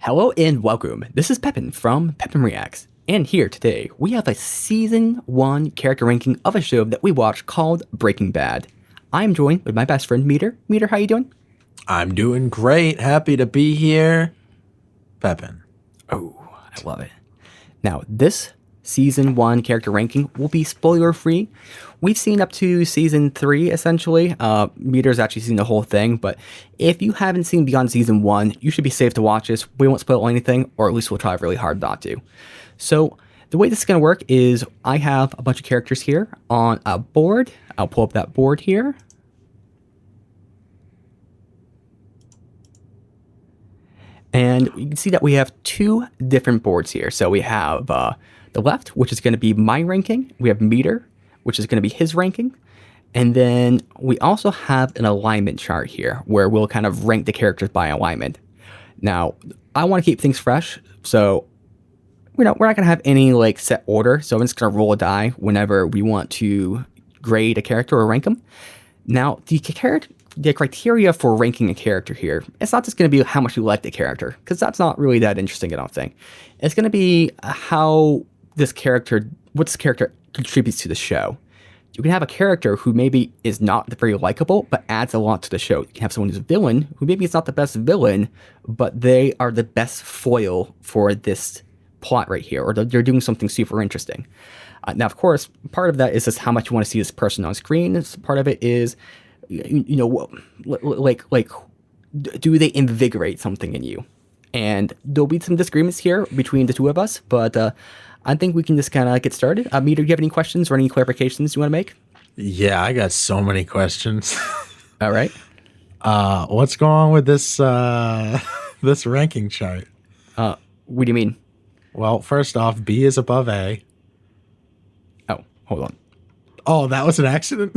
Hello and welcome. This is Pepin from Pepin Reacts. And here today, we have a Season 1 character ranking of a show that we watched called Breaking Bad. I'm joined with my best friend, Meader. Meader, how you doing? I'm doing great. Happy to be here. Pepin. Oh, I love it. Now, this Season 1 character ranking will be spoiler-free. We've seen up to Season 3, essentially. Meader's actually seen the whole thing, but if you haven't seen beyond Season 1, you should be safe to watch this. We won't spoil anything, or at least we'll try really hard not to. So, the way this is going to work is I have a bunch of characters here on a board. I'll pull up that board here. And you can see that we have two different boards here. So we have the left, which is going to be my ranking. We have Meader, which is going to be his ranking. And then we also have an alignment chart here where we'll kind of rank the characters by alignment. Now, I want to keep things fresh, so we're not going to have any like set order. So I'm just going to roll a die whenever we want to grade a character or rank them. Now, the criteria for ranking a character here, it's not just going to be how much you like the character, because that's not really that interesting, I don't think. It's going to be what this character contributes to the show. You can have a character who maybe is not very likable, but adds a lot to the show. You can have someone who's a villain, who maybe is not the best villain, but they are the best foil for this plot right here, or they're doing something super interesting. Now, of course, part of that is just how much you want to see this person on screen. Part of it is, you know, do they invigorate something in you? And there'll be some disagreements here between the two of us, but I think we can just kind of get started. Meader, do you have any questions or any clarifications you want to make? Yeah, I got so many questions. All right. What's going on with this this ranking chart? What do you mean? Well, first off, B is above A. Oh, hold on. Oh, that was an accident?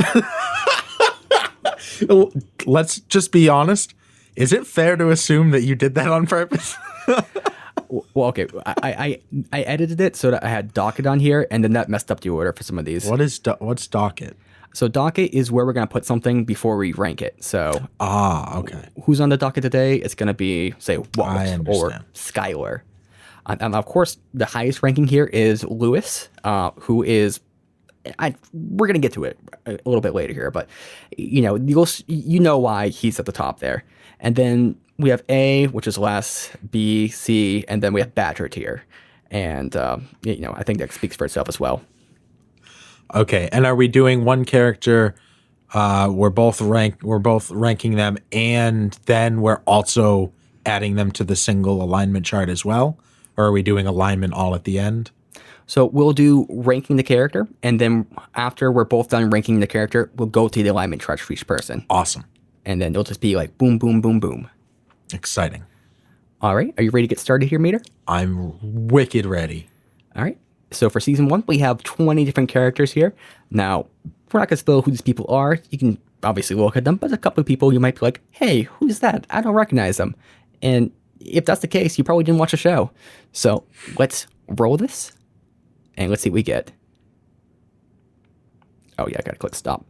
Let's just be honest. Is it fair to assume that you did that on purpose? Well, okay. I edited it so that I had docket on here, and then that messed up the order for some of these. What's docket? So docket is where we're going to put something before we rank it. So okay. Who's on the docket today? It's going to be, say, Walt or Skylar. And of course, the highest ranking here is Lewis, who is... we're going to get to it a little bit later here, but you know why he's at the top there. And then we have A, which is less, B, C, and then we have Badger tier. And I think that speaks for itself as well. Okay, and are we doing one character? We're both ranking them, and then we're also adding them to the single alignment chart as well, or are we doing alignment all at the end? So we'll do ranking the character, and then after we're both done ranking the character, we'll go to the alignment chart for each person. Awesome. And then it'll just be like boom, boom, boom, boom. Exciting. All right. Are you ready to get started here, Meader? I'm wicked ready. All right. So for Season 1, we have 20 different characters here. Now, we're not going to spill who these people are. You can obviously look at them, but a couple of people you might be like, hey, who's that? I don't recognize them. And if that's the case, you probably didn't watch the show. So let's roll this. And let's see what we get. Oh, yeah, I got to click stop.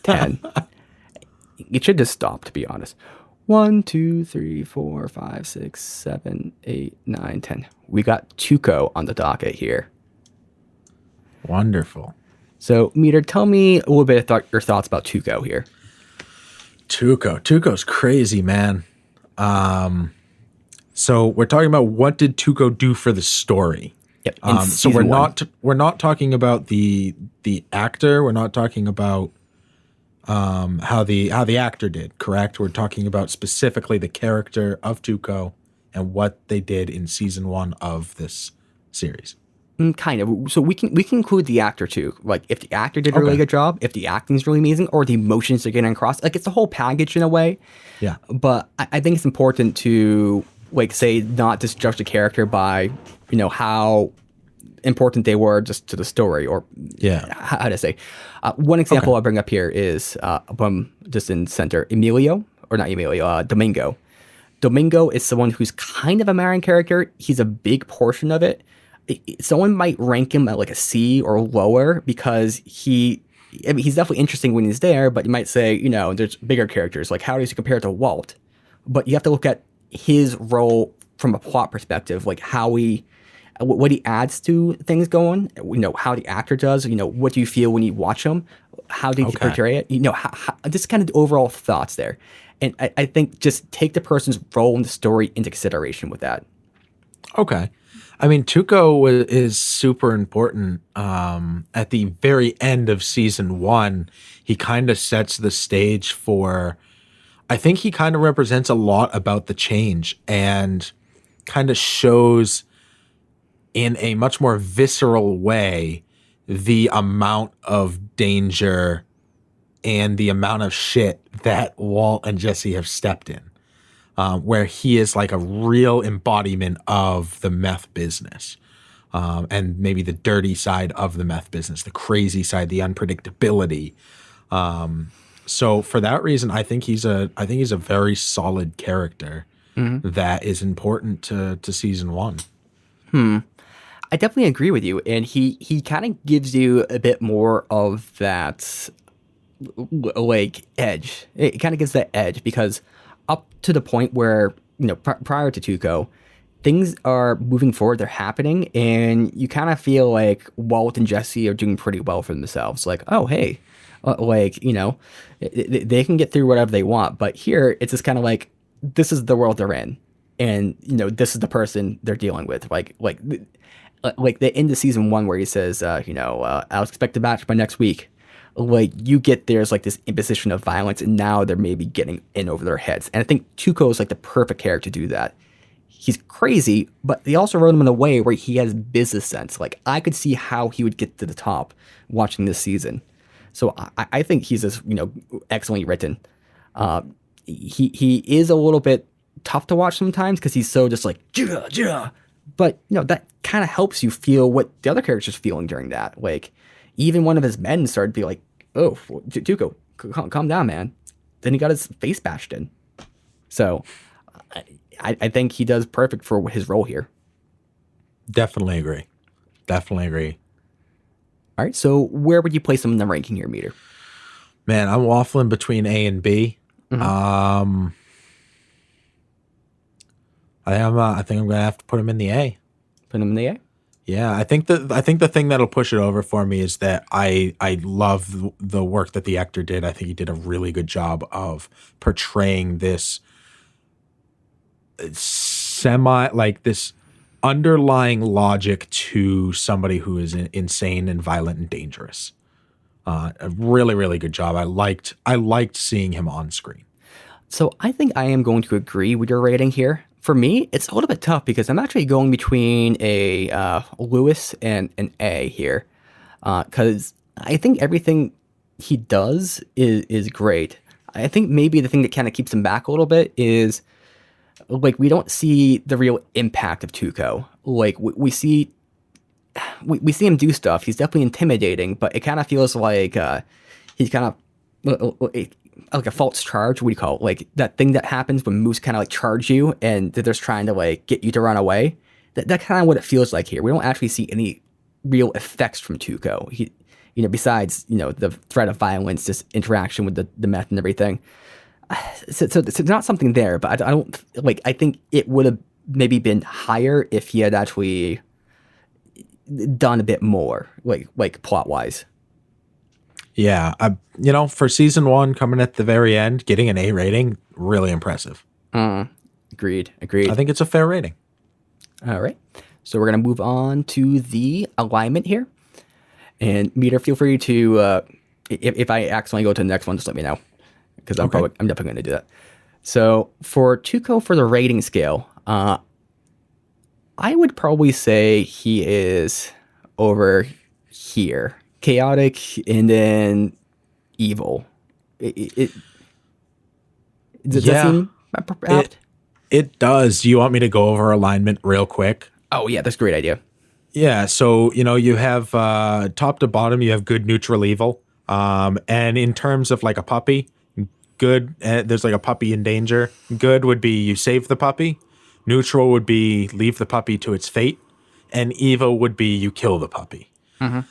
10. It should just stop, to be honest. 1, 2, 3, 4, 5, 6, 7, 8, 9, 10. We got Tuco on the docket here. Wonderful. So, Meader, tell me a little bit of your thoughts about Tuco here. Tuco's crazy, man. So we're talking about what did Tuco do for the story? Yep. So we're not talking about the actor. We're not talking about how the actor did. Correct. We're talking about specifically the character of Tuco and what they did in Season 1 of this series. Kind of. So we can include the actor too. Like if the actor did a really good job, if the acting's really amazing, or the emotions are getting across. Like it's a whole package in a way. Yeah. But I think it's important to not just judge the character by how important they were just to the story, or how to say. One example I'll bring up here is just in center, Domingo. Domingo is someone who's kind of a Marin character. He's a big portion of it. Someone might rank him at like a C or lower because he's definitely interesting when he's there, but you might say, there's bigger characters. Like how does he compare to Walt? But you have to look at his role from a plot perspective, like what he adds to things going, how the actor does, what do you feel when you watch him? How did he portray it? How, just kind of the overall thoughts there. And I think just take the person's role in the story into consideration with that. Okay. I mean, Tuco is super important. At the very end of season 1, he kind of sets the stage for, I think he kind of represents a lot about the change and kind of shows in a much more visceral way the amount of danger and the amount of shit that Walt and Jesse have stepped in, where he is like a real embodiment of the meth business, and maybe the dirty side of the meth business, the crazy side, the unpredictability. So for that reason, I think he's a very solid character that is important to season 1. I definitely agree with you, and he kind of gives you a bit more of that like edge. It kind of gives that edge because up to the point where prior to Tuco, things are moving forward, they're happening, and you kind of feel like Walt and Jesse are doing pretty well for themselves. Like, oh hey, they can get through whatever they want. But here, it's just kind of like this is the world they're in, and this is the person they're dealing with. Like the end of season 1 where he says, I'll expect a match by next week. Like you get there's like this imposition of violence, and now they're maybe getting in over their heads. And I think Tuco is like the perfect character to do that. He's crazy, but they also wrote him in a way where he has business sense. Like I could see how he would get to the top watching this season. So I think he's just excellently written. He is a little bit tough to watch sometimes because he's so just like Jia. But that kind of helps you feel what the other character's feeling during that. Like even one of his men started to be like, "Oh, Tuco, calm down, man." Then he got his face bashed in. So I think he does perfect for his role here. Definitely agree. All right, so where would you place him in the ranking here, Meader? Man, I'm waffling between A and B. I think I'm gonna have to put him in the A. Put him in the A? Yeah, I think the thing that'll push it over for me is that I love the work that the actor did. I think he did a really good job of portraying this this underlying logic to somebody who is insane and violent and dangerous. A really, really good job. I liked seeing him on screen. So I think I am going to agree with your rating here. For me, it's a little bit tough because I'm actually going between a Lewis and an A here, because I think everything he does is great. I think maybe the thing that kind of keeps him back a little bit is like we don't see the real impact of Tuco. Like we see him do stuff. He's definitely intimidating, but it kind of feels like he's kind of like a false charge. What do you call it? Like that thing that happens when moose kind of like charge you and they're just trying to like get you to run away. That's kind of what it feels like here. We don't actually see any real effects from Tuco. He, besides the threat of violence, this interaction with the meth and everything. So it's not something there, but I don't like. I think it would have maybe been higher if he had actually done a bit more, like plot wise. Yeah, for season 1 coming at the very end, getting an A rating, really impressive. Agreed. I think it's a fair rating. All right, so we're gonna move on to the alignment here, and Meader, feel free to if I accidentally go to the next one, just let me know. Because I'm definitely going to do that. So for Tuco, for the rating scale, I would probably say he is over here, chaotic and then evil. Does that seem apt? It does. Do you want me to go over alignment real quick? Oh yeah, that's a great idea. Yeah. So you have top to bottom, you have good, neutral, evil, and in terms of like a puppy. Good, there's like a puppy in danger. Good would be you save the puppy. Neutral would be leave the puppy to its fate. And evil would be you kill the puppy. And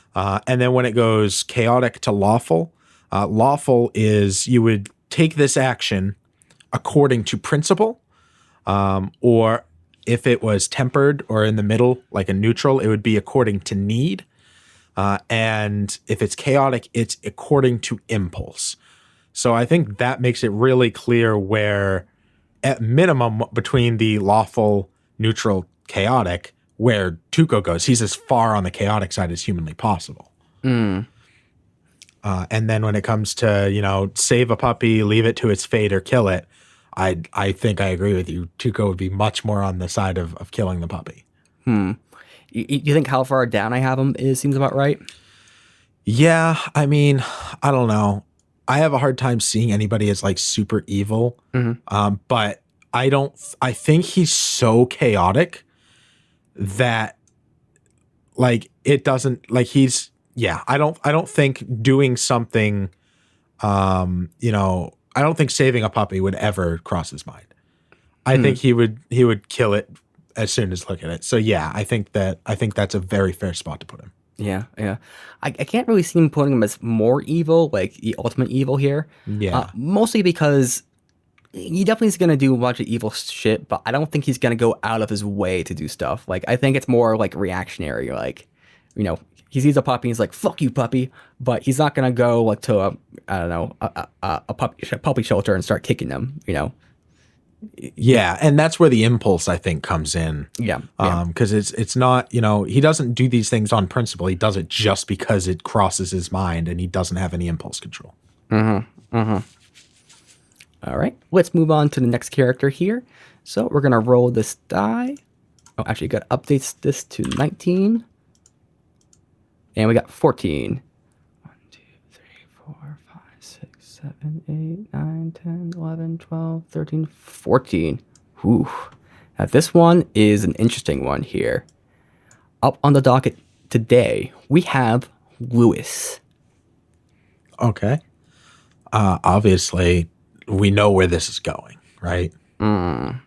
then when it goes chaotic to lawful, lawful is you would take this action according to principle or if it was tempered or in the middle, like a neutral, it would be according to need. And if it's chaotic, it's according to impulse. So I think that makes it really clear where, at minimum, between the lawful, neutral, chaotic, where Tuco goes. He's as far on the chaotic side as humanly possible. And then when it comes to, save a puppy, leave it to its fate, or kill it, I think I agree with you. Tuco would be much more on the side of killing the puppy. You think how far down I have him seems about right? Yeah, I mean, I don't know. I have a hard time seeing anybody as like super evil. But I think he's so chaotic that like it doesn't like he's I don't think doing something I don't think saving a puppy would ever cross his mind. I think he would kill it as soon as look at it. So yeah, I think that's a very fair spot to put him. Yeah. I can't really see him putting him as more evil, like the ultimate evil here. Yeah. Mostly because he definitely is going to do a bunch of evil shit, but I don't think he's going to go out of his way to do stuff. Like, I think it's more like reactionary. Like, he sees a puppy, he's like, "Fuck you, puppy," but he's not going to go like to a puppy shelter and start kicking them. Yeah, and that's where the impulse I think comes in. Yeah. Because it's not, he doesn't do these things on principle. He does it just because it crosses his mind, and he doesn't have any impulse control. All right, let's move on to the next character here. So we're gonna roll this die. Oh, actually, got updates this to 19, and we got 14. 1, 2, 3, 4, 5, 6, 7, 8, 9, 10, 11, 12, 13, 14. Whew. Now this one is an interesting one here. Up on the docket today, we have Lewis. Okay. Obviously, we know where this is going, right? I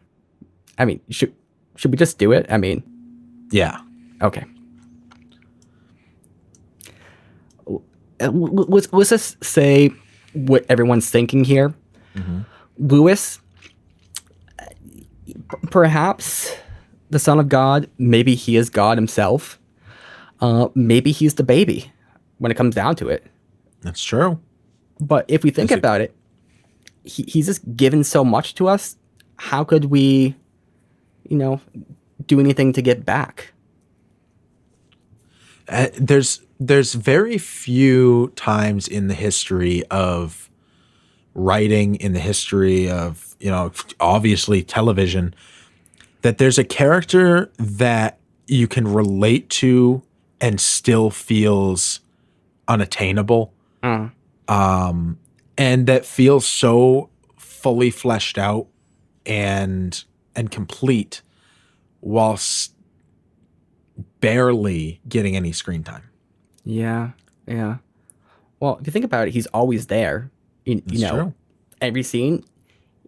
mean, should we just do it? I mean, yeah. Okay. Let's just say what everyone's thinking here. Lewis, perhaps the son of God. Maybe he is God himself. Maybe he's the baby when it comes down to it. That's true. But if we think about it, he's just given so much to us. How could we, do anything to get back? There's very few times in the history of writing, in the history of, obviously television, that there's a character that you can relate to and still feels unattainable. And that feels so fully fleshed out and complete whilst barely getting any screen time. Yeah. Well, if you think about it, he's always there. True. Every scene,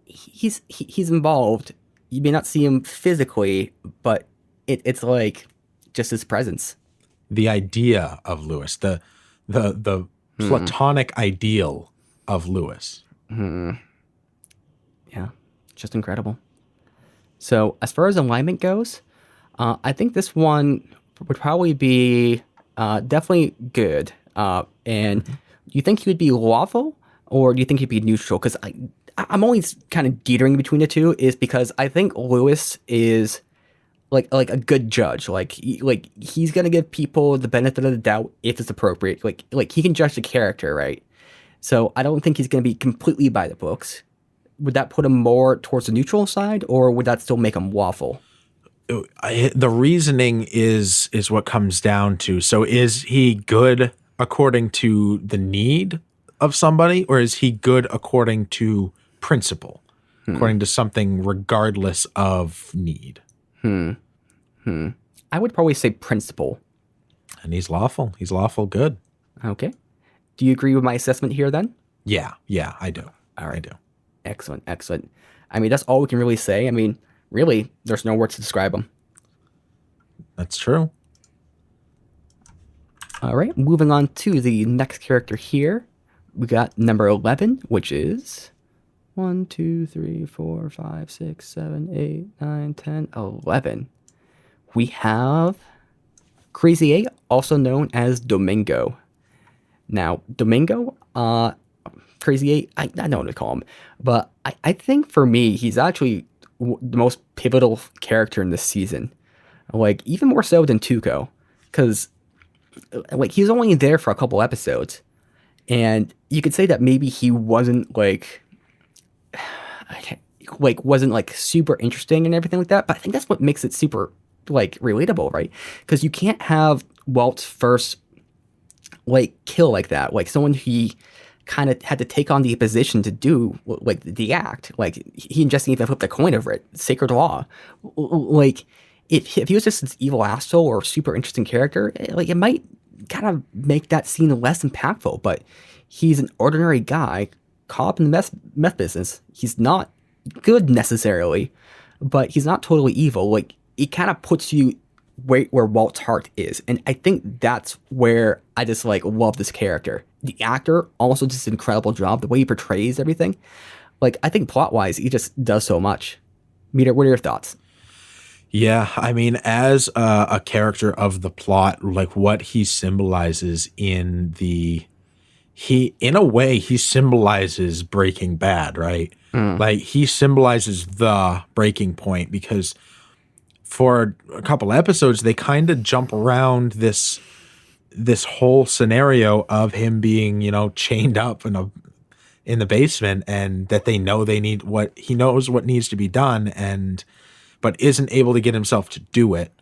he's involved. You may not see him physically, but it's like just his presence. The idea of Lewis, the platonic ideal of Lewis. Yeah, just incredible. So as far as alignment goes, I think this one would probably be definitely good. And you think he would be lawful, or do you think he'd be neutral? Because I'm always kind of teetering between the two, is because I think Lewis is like a good judge. Like he's gonna give people the benefit of the doubt if it's appropriate. Like he can judge the character, right? So I don't think he's gonna be completely by the books. Would that put him more towards the neutral side, or would that still make him lawful? The reasoning is what comes down to. So is he good according to the need of somebody, or is he good according to principle, according to something regardless of need? I would probably say principle. And he's lawful. He's lawful good. Okay. Do you agree with my assessment here then? Yeah, I do. All right. I do. Excellent. I mean, that's all we can really say. I mean, really, there's no words to describe him. That's true. All right, moving on to the next character here. We got number 11, which is 1, 2, 3, 4, 5, 6, 7, 8, 9, 10, 11. We have Crazy 8, also known as Domingo. Now, Domingo, Crazy 8, I don't know what to call him, but I think for me, he's actually the most pivotal character in this season. Like, even more so than Tuco, because like he's only there for a couple episodes, and you could say that maybe he wasn't wasn't like super interesting and everything like that, but I think that's what makes it super like relatable, right? Because you can't have Walt's first like kill like that, like someone he kind of had to take on the position to do like the act, like he and Jesse even flipped a coin over it, sacred law. Like if he was just this evil asshole or super interesting character, like it might kind of make that scene less impactful, but he's an ordinary guy caught up in the meth business. He's not good necessarily, but he's not totally evil. Like it kind of puts you where Walt's heart is, and I think that's where I just like love this character. The actor also does an incredible job. The way he portrays everything, like I think plot wise, he just does so much. Meader, what are your thoughts? Yeah, I mean, as a character of the plot, like what he symbolizes in a way, he symbolizes Breaking Bad, right? Like he symbolizes the breaking point, because for a couple episodes, they kind of jump around this whole scenario of him being, chained up in the basement, and that he knows what needs to be done, but isn't able to get himself to do it.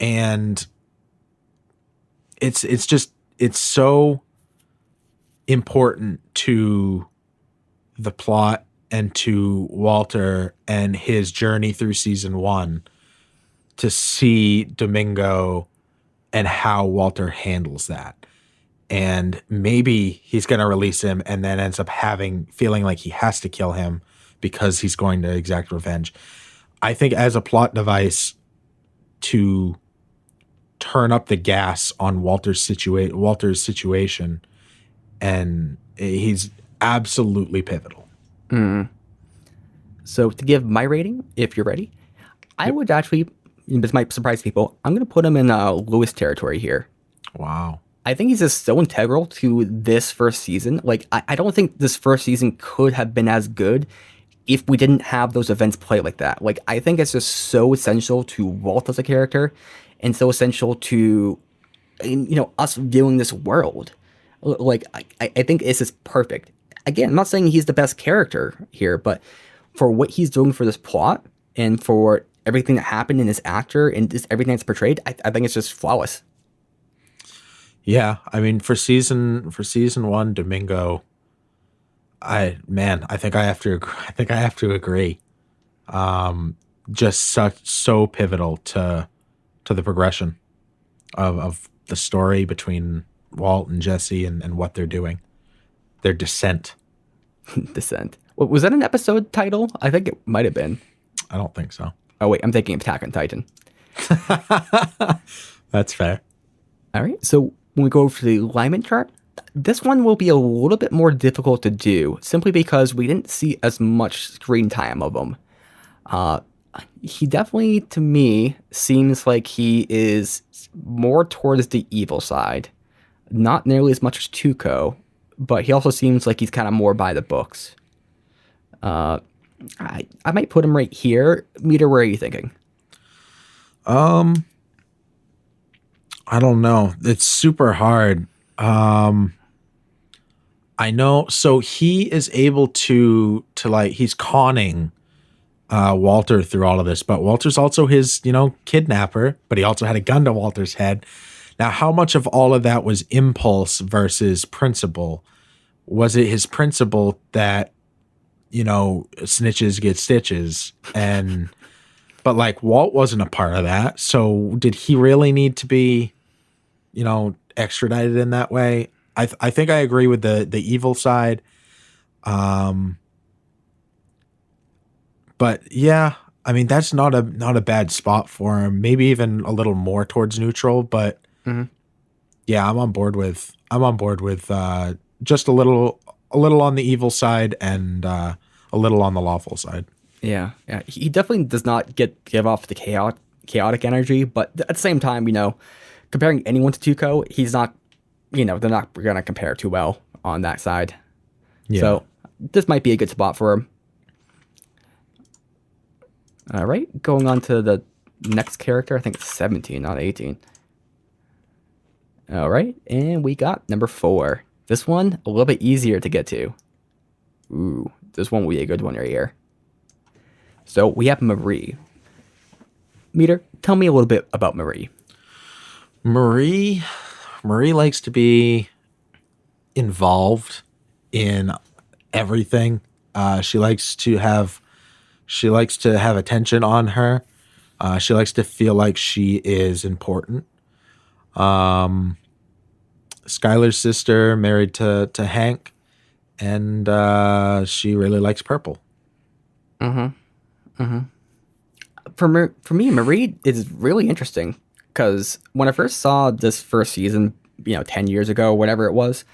And it's so important to the plot and to Walter and his journey through season 1 to see Domingo and how Walter handles that. And maybe he's going to release him and then ends up feeling like he has to kill him because he's going to exact revenge. I think as a plot device to turn up the gas on Walter's situation, and he's absolutely pivotal. So to give my rating, if you're ready, I would actually, this might surprise people, I'm going to put him in Lewis territory here. Wow. I think he's just so integral to this first season. Like, I don't think this first season could have been as good if we didn't have those events play like that. Like, I think it's just so essential to Walt as a character and so essential to, us viewing this world. Like, I think it's just perfect. Again, I'm not saying he's the best character here, but for what he's doing for this plot and for everything that happened in this actor and just everything that's portrayed, I think it's just flawless. Yeah, I mean, for season 1, Domingo, I think I have to agree. Just so pivotal to the progression of the story between Walt and Jesse and what they're doing, their descent. Descent. Was that an episode title? I think it might have been. I don't think so. Oh wait, I'm thinking of Attack on Titan. That's fair. All right, so when we go over to the alignment chart, this one will be a little bit more difficult to do simply because we didn't see as much screen time of him. He definitely, to me, seems like he is more towards the evil side. Not nearly as much as Tuco, but he also seems like he's kind of more by the books. I might put him right here. Meader, where are you thinking? I don't know. It's super hard. I know. So he is able to he's conning Walter through all of this, but Walter's also his, kidnapper, but he also had a gun to Walter's head. Now, how much of all of that was impulse versus principle? Was it his principle that, snitches get stitches? But like Walt wasn't a part of that. So did he really need to be, extradited in that way? I think I agree with the evil side. But yeah, I mean, that's not a bad spot for him. Maybe even a little more towards neutral, but yeah, I'm on board with just a little a little on the evil side and a little on the lawful side. Yeah, yeah. He definitely does not give off the chaotic energy, but at the same time, comparing anyone to Tuco, he's not, they're not going to compare too well on that side. Yeah. So this might be a good spot for him. All right, going on to the next character. I think it's 17, not 18. All right, and we got number 4. This one, a little bit easier to get to. Ooh, this one will be a good one right here. So we have Marie. Meader, tell me a little bit about Marie. Marie likes to be involved in everything. She likes to have attention on her. She likes to feel like she is important. Skylar's sister married to Hank, and she really likes purple. For me, Marie is really interesting because when I first saw this first season, 10 years ago, whatever it was,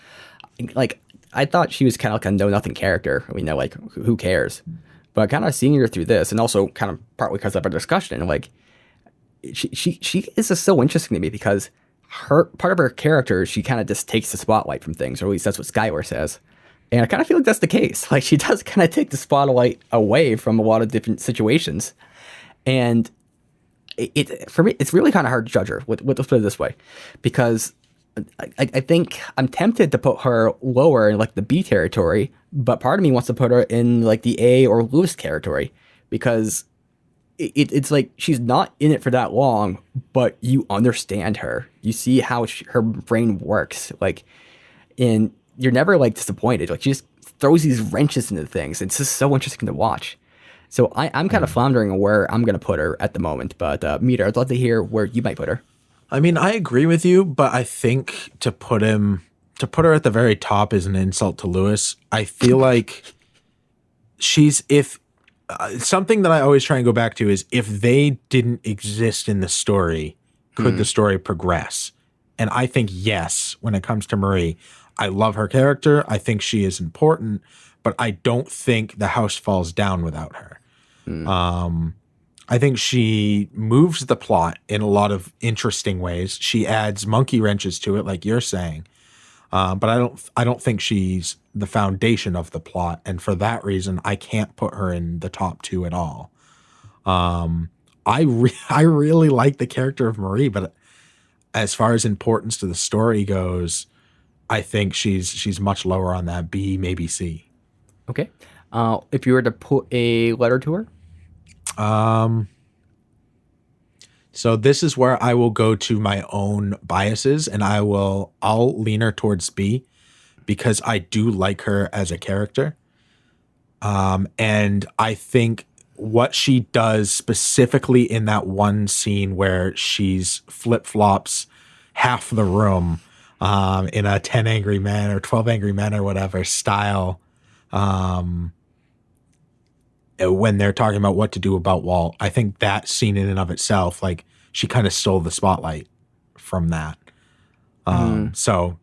like I thought she was kind of like a know-nothing character. Like who cares? But kind of seeing her through this, and also kind of partly because of our discussion, like she is just so interesting to me because her part of her character, she kind of just takes the spotlight from things, or at least that's what Skylar says. And I kind of feel like that's the case. Like she does kind of take the spotlight away from a lot of different situations. And it for me, it's really kind of hard to judge her. Let's put it this way, because I think I'm tempted to put her lower in like the B territory, but part of me wants to put her in like the A or Lewis territory because it's like she's not in it for that long, but you understand her. You see how her brain works, like, and you're never like disappointed. Like she just throws these wrenches into things. It's just so interesting to watch. So I'm kind of floundering where I'm going to put her at the moment. But Meader, I'd love to hear where you might put her. I mean, I agree with you, but I think to put her at the very top is an insult to Lewis. I feel like something that I always try and go back to is if they didn't exist in the story, could the story progress? And I think yes, when it comes to Marie. I love her character. I think she is important, but I don't think the house falls down without her. I think she moves the plot in a lot of interesting ways. She adds monkey wrenches to it, like you're saying. But I don't think she's the foundation of the plot, and for that reason, I can't put her in the top 2 at all. I really like the character of Marie, but as far as importance to the story goes, I think she's much lower on that B, maybe C. Okay. If you were to put a letter to her? So this is where I will go to my own biases, and I'll lean her towards B because I do like her as a character. And I think what she does specifically in that one scene where she's flip-flops half the room in a 10 Angry Men or 12 Angry Men or whatever style, when they're talking about what to do about Walt, I think that scene in and of itself, like she kind of stole the spotlight from that. So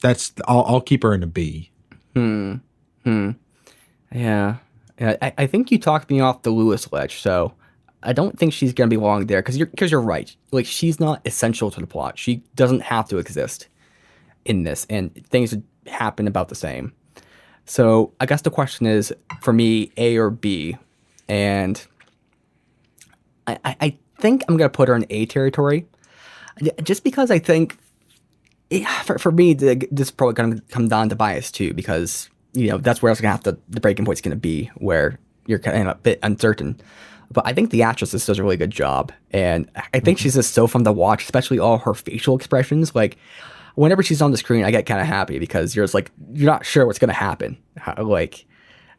that's, I'll keep her in a B. Yeah. I think you talked me off the Lewis ledge, so I don't think she's going to be long there because you're right. Like she's not essential to the plot. She doesn't have to exist in this, and things would happen about the same. So I guess the question is, for me, A or B, and I think I'm going to put her in A territory, just because I think, for me, this is probably going to come down to bias too, because, that's where I was going to have the breaking point's going to be, where you're kind of a bit uncertain. But I think the actress does a really good job, and I think she's just so fun to watch, especially all her facial expressions. Like, whenever she's on the screen, I get kind of happy because you're not sure what's going to happen. Like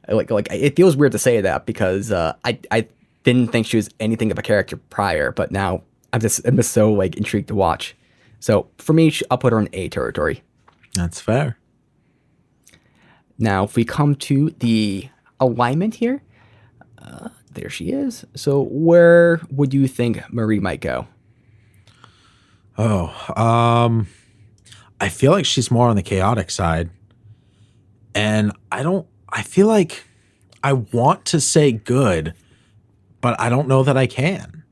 it feels weird to say that because I didn't think she was anything of a character prior, but now I'm just so like intrigued to watch. So for me, I'll put her in A territory. That's fair. Now, if we come to the alignment here, there she is. So where would you think Marie might go? I feel like she's more on the chaotic side. And I feel like I want to say good, but I don't know that I can.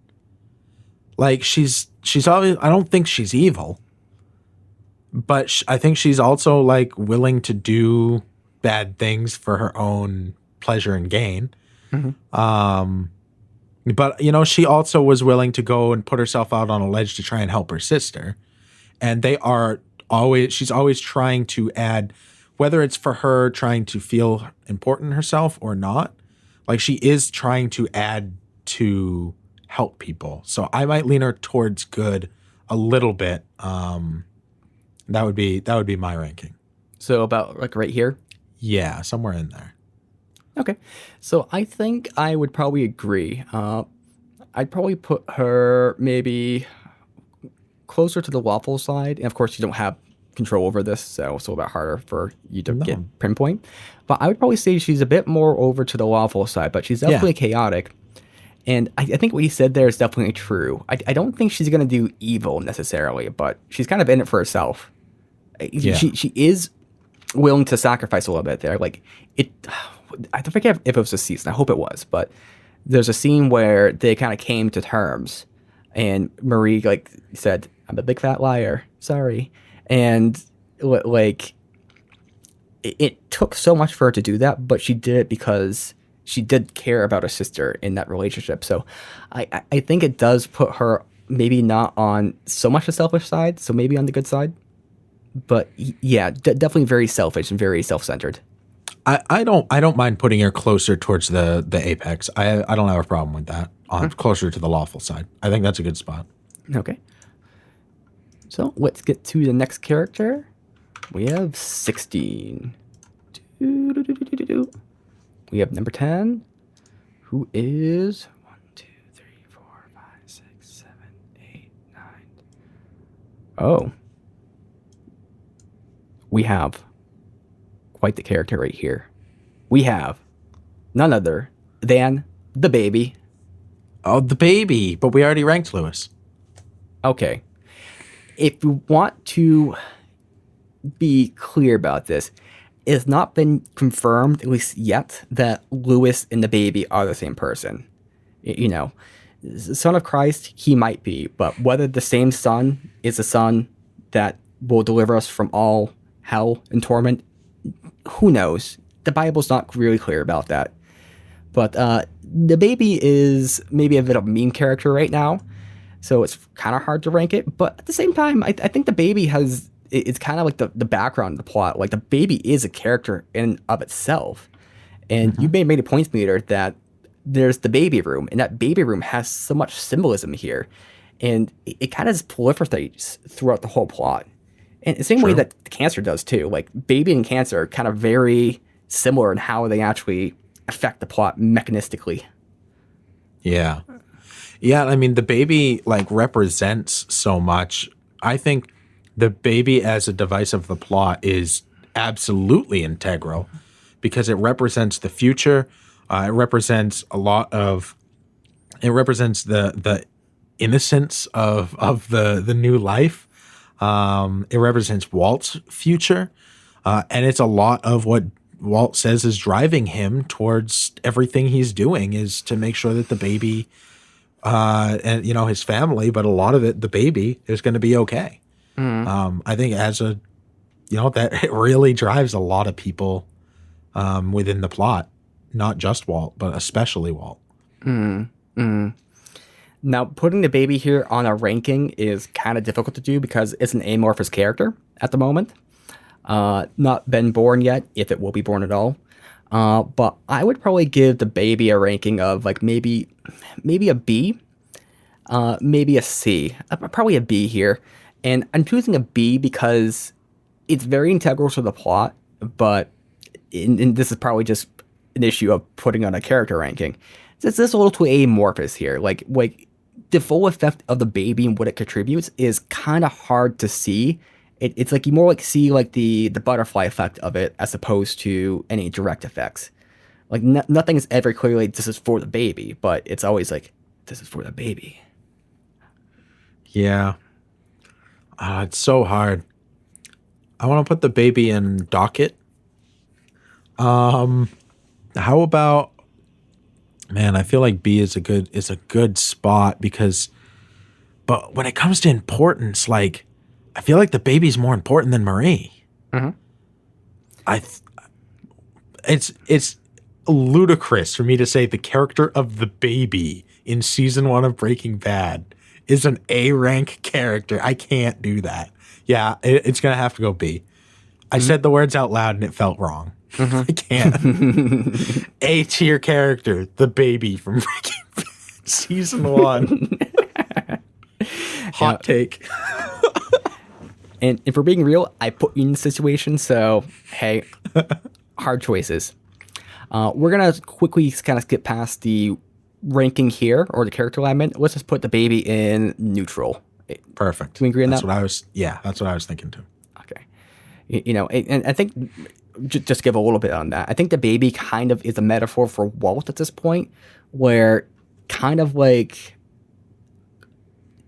Like she's always, I don't think she's evil, but I think she's also like willing to do bad things for her own pleasure and gain. But she also was willing to go and put herself out on a ledge to try and help her sister. And she's always trying to add, whether it's for her trying to feel important herself or not, like she is trying to add to help people. So I might lean her towards good a little bit. That would be my ranking. So about like right here. Yeah, somewhere in there. Okay. So I think I would probably agree. I'd probably put her maybe closer to the waffle side. And of course, you don't have control over this, so it's a little bit harder for you to get pinpoint. But I would probably say she's a bit more over to the waffle side, but she's definitely chaotic. And I think what he said there is definitely true. I don't think she's going to do evil necessarily, but she's kind of in it for herself. Yeah. She is willing to sacrifice a little bit there. Like I forget if it was a season. I hope it was, but there's a scene where they kind of came to terms, and Marie like said, "I'm a big fat liar. Sorry." And like it took so much for her to do that, but she did it because she did care about her sister in that relationship. So I think it does put her maybe not on so much the selfish side, so maybe on the good side. But yeah, definitely very selfish and very self-centered. I don't mind putting her closer towards the apex. I don't have a problem with that. Closer to the lawful side. I think that's a good spot. Okay. So let's get to the next character. We have 16. We have number 10, who is 1, 2, 3, 4, 5, 6, 7, 8, 9. Oh. We have quite the character right here. We have none other than the baby. Oh, the baby. But we already ranked Lewis. Okay. If you want to be clear about this, it has not been confirmed, at least yet, that Lewis and the baby are the same person. Son of Christ, he might be, but whether the same son is the son that will deliver us from all hell and torment, who knows? The Bible's not really clear about that. But the baby is maybe a bit of a meme character right now, so it's kind of hard to rank it. But at the same time, I think the baby it's kind of like the background of the plot. Like the baby is a character in of itself. And you made a point, Meader, that there's the baby room, and that baby room has so much symbolism here. And it kind of just proliferates throughout the whole plot. And the same way that cancer does too. Like baby and cancer are kind of very similar in how they actually affect the plot mechanistically. Yeah. Yeah, I mean the baby like represents so much. I think the baby as a device of the plot is absolutely integral because it represents the future. It represents it represents the innocence of the new life. It represents Walt's future, and it's a lot of what Walt says is driving him towards everything he's doing is to make sure that the baby, and his family, but a lot of it, the baby, is going to be okay. I think that it really drives a lot of people within the plot, not just Walt, but especially Walt. Now, putting the baby here on a ranking is kind of difficult to do because it's an amorphous character at the moment. Not been born yet, if it will be born at all. But I would probably give the baby a ranking of like maybe a B, maybe a C. Probably a B here. And I'm choosing a B because it's very integral to the plot, but and this is probably just an issue of putting on a character ranking. It's a little too amorphous here. Like the full effect of the baby and what it contributes is kind of hard to see. It's like you more like see like the butterfly effect of it as opposed to any direct effects. Like nothing is ever clearly this is for the baby, but it's always like this is for the baby. Yeah. It's so hard. I want to put the baby in docket. How about, man, I feel like B is a good spot but when it comes to importance, like, I feel like the baby's more important than Marie. Mm-hmm. It's ludicrous for me to say the character of the baby in season 1 of Breaking Bad is an A rank character. I can't do that. Yeah, it's gonna have to go B. I said the words out loud and it felt wrong. I can't. A tier character, the baby from Breaking Bad, season 1. Hot take. And if we're being real, I put you in the situation, so hey, hard choices. We're gonna quickly kind of skip past the ranking here or the character alignment. Let's just put the baby in neutral. Perfect. Can we agree on that's that? That's what I was thinking too. Okay. And I think just give a little bit on that. I think the baby kind of is a metaphor for Walt at this point, where kind of like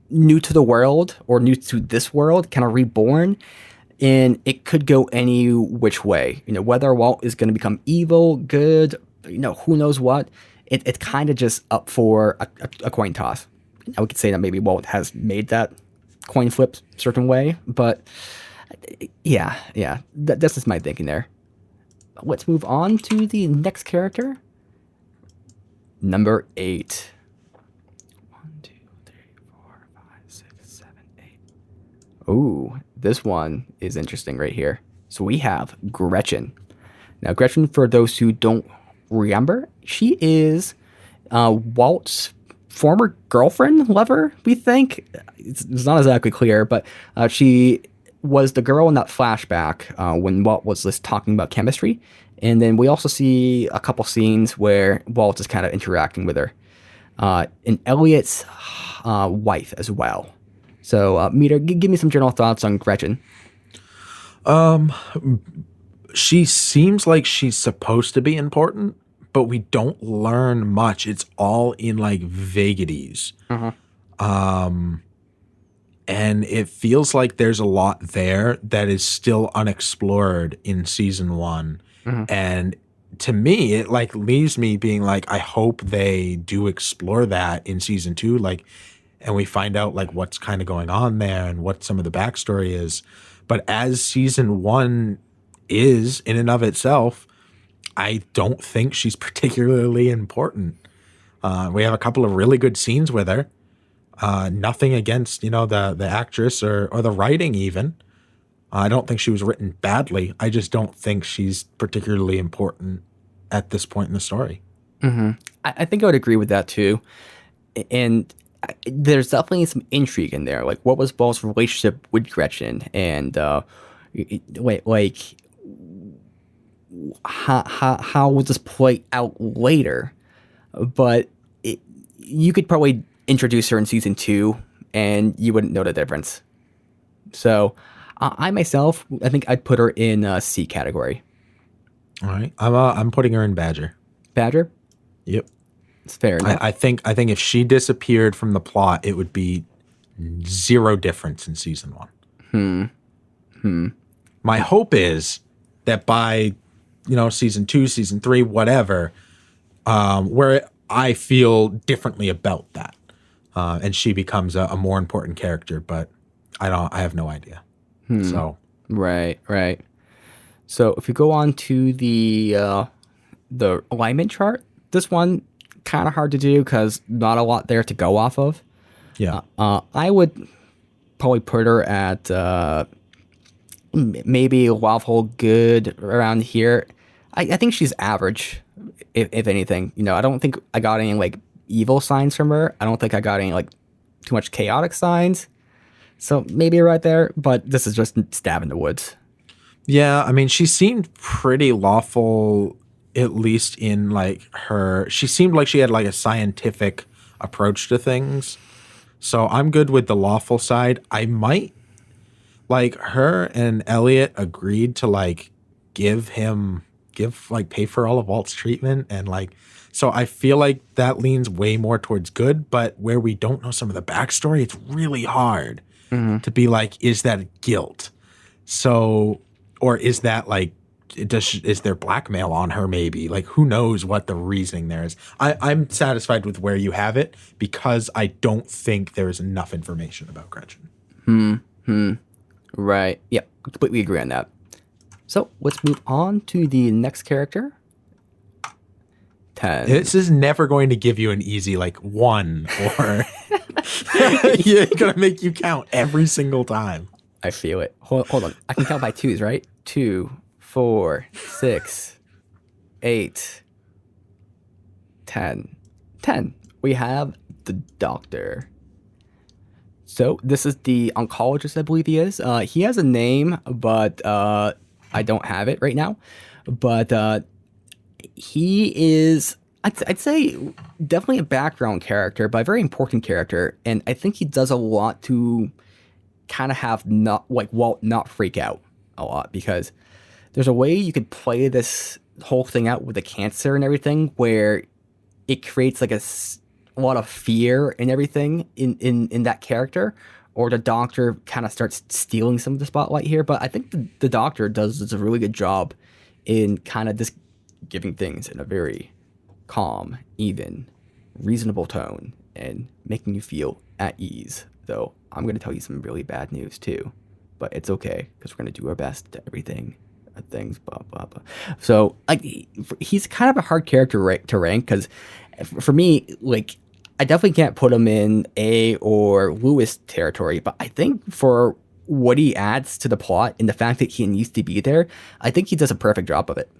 new to the world or new to this world, kind of reborn, and it could go any which way. Whether Walt is going to become evil, good, who knows what. It's kind of just up for a coin toss. We could say that maybe Walt has made that coin flip a certain way, but yeah, that's just my thinking there. Let's move on to the next character. Number 8. 1, 2, 3, 4, 5, 6, 7, 8. Ooh, this one is interesting right here. So we have Gretchen. Now, Gretchen, for those who don't remember, she is Walt's former girlfriend, lover, we think. It's not exactly clear, but she was the girl in that flashback when Walt was just talking about chemistry. And then we also see a couple scenes where Walt is kind of interacting with her. And Elliot's wife as well. So, Meader, give me some general thoughts on Gretchen. She seems like she's supposed to be important, but we don't learn much. It's all in like vagaries. And it feels like there's a lot there that is still unexplored in season 1. And to me, it like leaves me being like, I hope they do explore that in season 2, like, and we find out like what's kind of going on there and what some of the backstory is. But as season 1 is in and of itself, I don't think she's particularly important. We have a couple of really good scenes with her. Nothing against, the actress or the writing even. I don't think she was written badly. I just don't think she's particularly important at this point in the story. I think I would agree with that too. And there's definitely some intrigue in there. Like, what was Walt's relationship with Gretchen? And how would this play out later? But you could probably introduce her in season 2 and you wouldn't know the difference. So I myself, I think I'd put her in C category. All right. I'm putting her in Badger. Badger? Yep. It's fair enough. I think if she disappeared from the plot, it would be zero difference in season 1. My hope is that by, season 2, season 3, whatever, where I feel differently about that. And she becomes a more important character, but I have no idea. So Right. So if we go on to the alignment chart, this one kind of hard to do because not a lot there to go off of. yeah. I would probably put her at maybe lawful good around here. I think she's average, if anything. I don't think I got any like evil signs from her. I don't think I got any like too much chaotic signs. So maybe right there, but this is just stab in the woods. Yeah, I mean, she seemed pretty lawful, at least in like she seemed like she had like a scientific approach to things. So I'm good with the lawful side. I might, like, her and Elliot agreed to like pay for all of Walt's treatment, and like, so I feel like that leans way more towards good, but where we don't know some of the backstory, it's really hard to be like, is that guilt? So, or is that like is there blackmail on her? Maybe, like, who knows what the reasoning there is. I'm satisfied with where you have it because I don't think there is enough information about Gretchen. Right. Yep. Completely agree on that. So let's move on to the next character. 10. This is never going to give you an easy, like, 1 or you're going to make you count every single time. I feel it. Hold on. I can count by 2s, right? 2, 4, 6, 8, 10. 10. We have the doctor. So this is the oncologist, I believe he is. He has a name, but I don't have it right now. But he is, I'd say, definitely a background character, but a very important character. And I think he does a lot to kind of have Walt not freak out a lot, because there's a way you could play this whole thing out with the cancer and everything where it creates like a lot of fear and everything in that character, or the doctor kind of starts stealing some of the spotlight here. But I think the doctor does a really good job in kind of just giving things in a very calm, even, reasonable tone and making you feel at ease. Though I'm going to tell you some really bad news too, but it's okay because we're going to do our best to everything. Things, blah, blah, blah. So, like, he's kind of a hard character to rank because for me, like, I definitely can't put him in A or Lewis territory, but I think for what he adds to the plot and the fact that he needs to be there, I think he does a perfect job of it.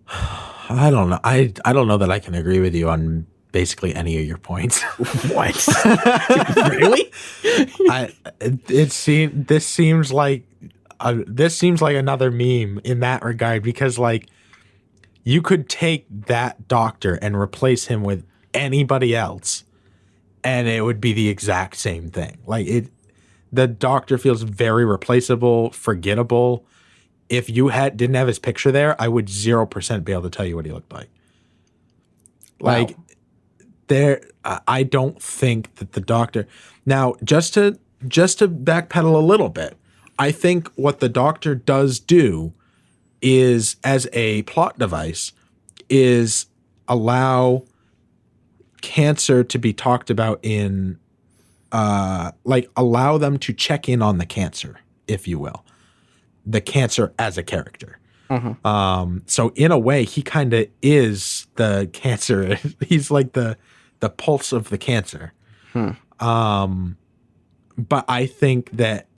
I don't know. I don't know that I can agree with you on basically any of your points. What? Really? This seems like another meme in that regard, because, like, you could take that doctor and replace him with anybody else and it would be the exact same thing. Like, the doctor feels very replaceable, forgettable. If you didn't have his picture there, I would 0% be able to tell you what he looked like. Like, wow. I don't think that the doctor. Now, just to backpedal a little bit, I think what the doctor does do is, as a plot device, is allow cancer to be talked about in, allow them to check in on the cancer, if you will, the cancer as a character. So in a way, he kind of is the cancer. He's like the pulse of the cancer. But I think that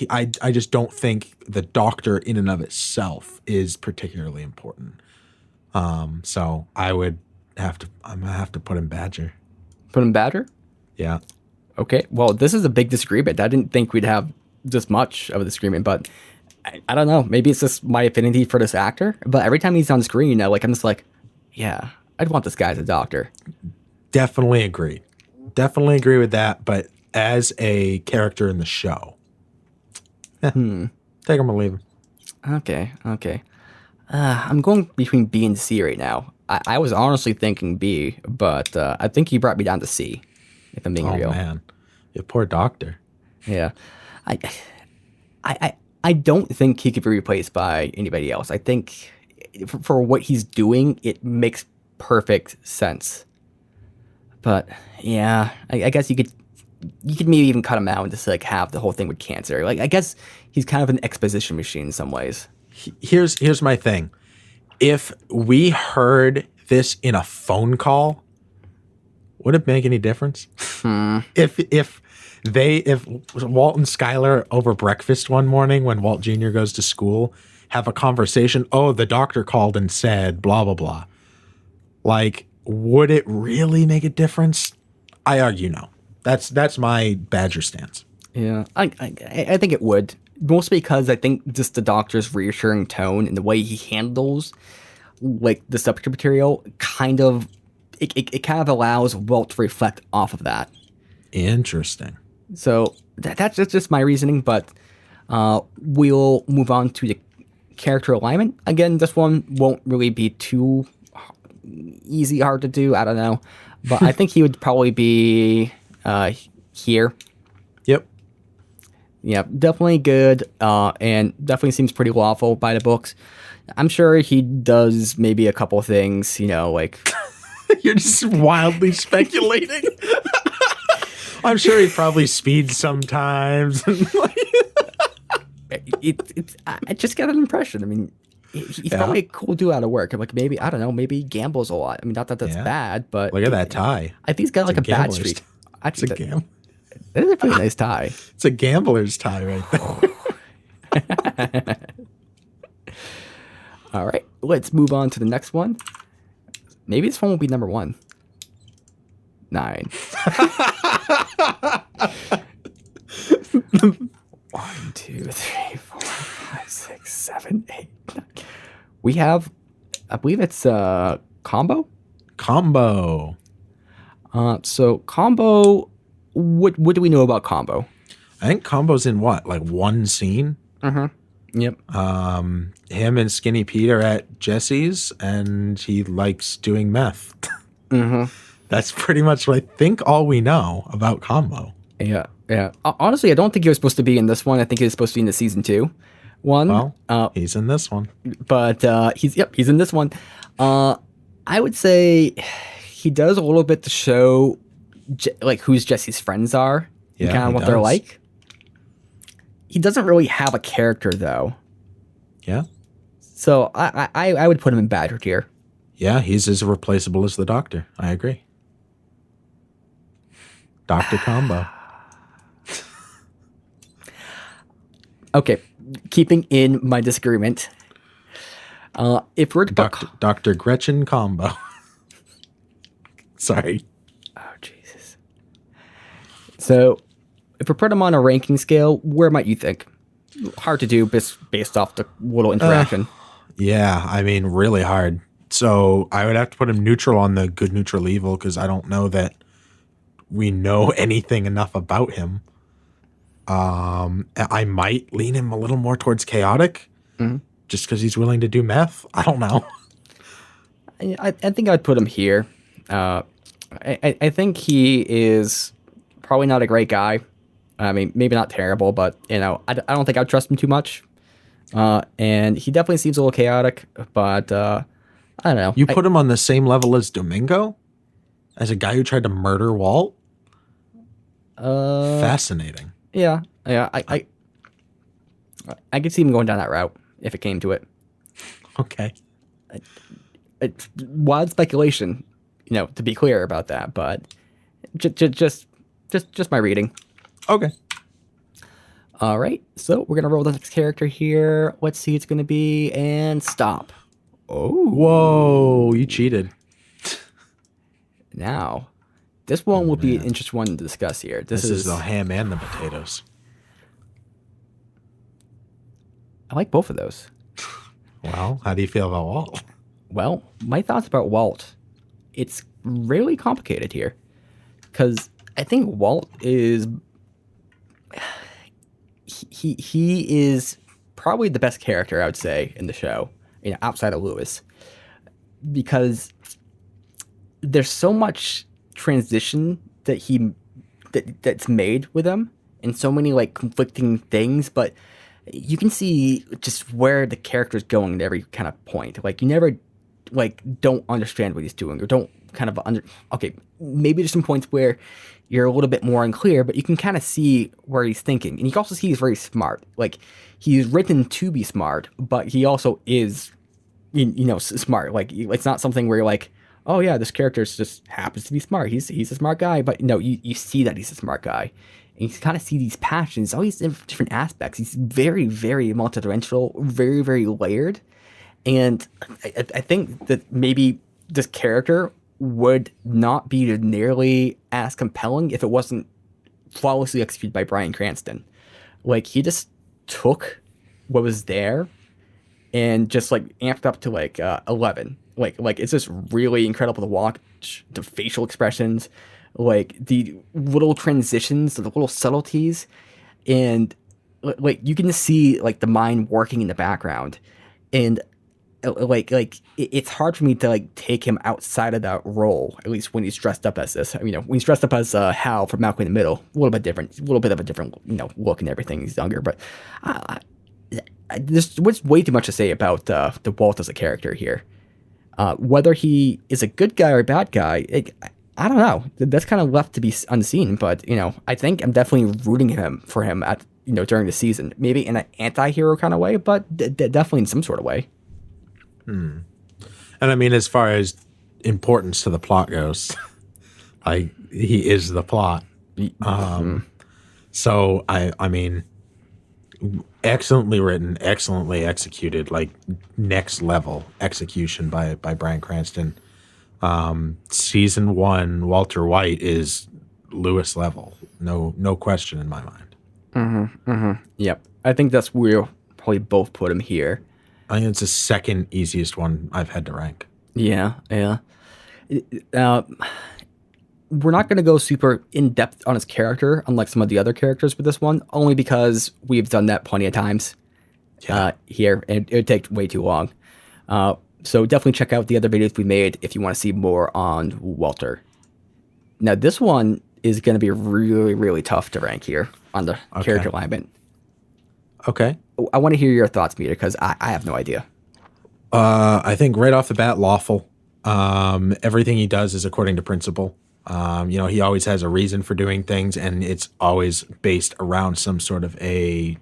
I just don't think the doctor in and of itself is particularly important. So I'm gonna have to put him Badger. Put him Badger? Yeah. Okay. Well, this is a big disagreement. I didn't think we'd have this much of a disagreement, but I don't know. Maybe it's just my affinity for this actor. But every time he's on screen, I'm just like, yeah, I'd want this guy as a doctor. Definitely agree with that. But as a character in the show, take him or leave him. Okay. I'm going between B and C right now. I was honestly thinking B, but I think he brought me down to C, if I'm being real. Oh, man. You poor doctor. Yeah. I don't think he could be replaced by anybody else. I think for what he's doing, it makes perfect sense. But yeah, I guess you could maybe even cut him out and just have the whole thing with cancer. I guess he's kind of an exposition machine in some ways. Here's my thing. If we heard this in a phone call, would it make any difference? If Walt and Skyler over breakfast one morning when Walt Jr. goes to school have a conversation, oh, the doctor called and said blah blah blah. Would it really make a difference? I argue no. That's my Badger stance. Yeah, I think it would. Mostly because I think just the doctor's reassuring tone and the way he handles the subject material kind of allows Walt to reflect off of that. Interesting. So that's just my reasoning, but we'll move on to the character alignment. Again, this one won't really be too hard to do. I don't know. But I think he would probably be here. Yep. Yeah, definitely good, and definitely seems pretty lawful by the books. I'm sure he does maybe a couple things, like You're just wildly speculating. I'm sure he probably speeds sometimes. I just got an impression. I mean, he's probably a cool dude out of work. I'm like, maybe, I don't know, maybe he gambles a lot. I mean, not that that's bad, but Look at that tie. I think he's got like a bad streak. It's a gamble. That is a pretty nice tie. It's a gambler's tie right there. All right, let's move on to the next one. Maybe this one will be number 1. 9. 1, 2, 3, 4, 5, 6, 7, 8, 9. We have, I believe it's Combo. Combo. So Combo, what do we know about Combo? I think Combo's in what, like one scene? Yep. Him and Skinny Pete are at Jesse's, and he likes doing meth. That's pretty much, I think, all we know about Combo. Yeah. Honestly, I don't think he was supposed to be in this one. I think he was supposed to be in the season 2 one. Well, he's in this one. But he's in this one. I would say he does a little bit to show like who's Jesse's friends are and kind of what they're like. He doesn't really have a character though. Yeah. So I would put him in bad tier. Yeah, he's as replaceable as the Doctor. I agree. Dr. Combo. Okay, keeping in my disagreement. If we're Dr. Gretchen Combo. Sorry. Oh, Jesus. So, if we put him on a ranking scale, where might you think? Hard to do based off the little interaction. Yeah, I mean, really hard. So, I would have to put him neutral on the good, neutral, evil, because I don't know that we know anything enough about him. I might lean him a little more towards chaotic, just because he's willing to do meth. I don't know. I think I'd put him here. I think he is probably not a great guy. I mean, maybe not terrible, but I don't think I'd trust him too much. And he definitely seems a little chaotic, but I don't know. You put him on the same level as Domingo, as a guy who tried to murder Walt. Fascinating. Yeah. I could see him going down that route if it came to it. Okay. It's wild speculation, to be clear about that, but just my reading. Okay. All right. So we're gonna roll the next character here. Let's see, it's gonna be and stop. Oh. Whoa! You cheated. Now, this one will be an interesting one to discuss here. This is the ham and the potatoes. I like both of those. Well, how do you feel about Walt? Well, my thoughts about Walt, it's really complicated here. Because I think Walt is... He is probably the best character, I would say, in the show, outside of Lewis. Because there's so much transition that's made with him, and so many like conflicting things, but you can see just where the character's going at every kind of point. Like you never don't understand what he's doing, or don't kind of okay, maybe there's some points where you're a little bit more unclear, but you can kind of see where he's thinking. And you can also see he's very smart. Like he's written to be smart, but he also is smart. Like it's not something where you're like, oh yeah, this character just happens to be smart. He's a smart guy, but no, you see that he's a smart guy. And you kind of see these passions, all these different aspects. He's very, very multidimensional, very, very layered. And I think that maybe this character would not be nearly as compelling if it wasn't flawlessly executed by Bryan Cranston. Like, he just took what was there and just, like, amped up to, like, 11. Like it's just really incredible to watch the facial expressions, like the little transitions, the little subtleties, and like you can see like the mind working in the background. And it's hard for me to like take him outside of that role. At least when he's dressed up as this. When he's dressed up as Hal from Malcolm in the Middle, a little bit different, a little bit of a different look and everything. He's younger, but there's way too much to say about the Walt as a character here. Whether he is a good guy or a bad guy, I don't know. That's kind of left to be unseen. But I think I'm definitely rooting for him at during the season. Maybe in an anti-hero kind of way, but definitely in some sort of way. And I mean, as far as importance to the plot goes, he is the plot. So I mean, excellently written, excellently executed, like next level execution by Bryan Cranston. Season 1, Walter White is Lewis level, no question in my mind. Yep, I think that's where we'll probably both put him here. I think it's the second easiest one I've had to rank. Yeah. We're not going to go super in-depth on his character, unlike some of the other characters with this one, only because we've done that plenty of times here, and it would take way too long. So definitely check out the other videos we made if you want to see more on Walter. Now, this one is going to be really, really tough to rank here on the character alignment. Okay. I want to hear your thoughts, Meader, because I have no idea. I think right off the bat, lawful. Everything he does is according to principle. He always has a reason for doing things, and it's always based around some sort of a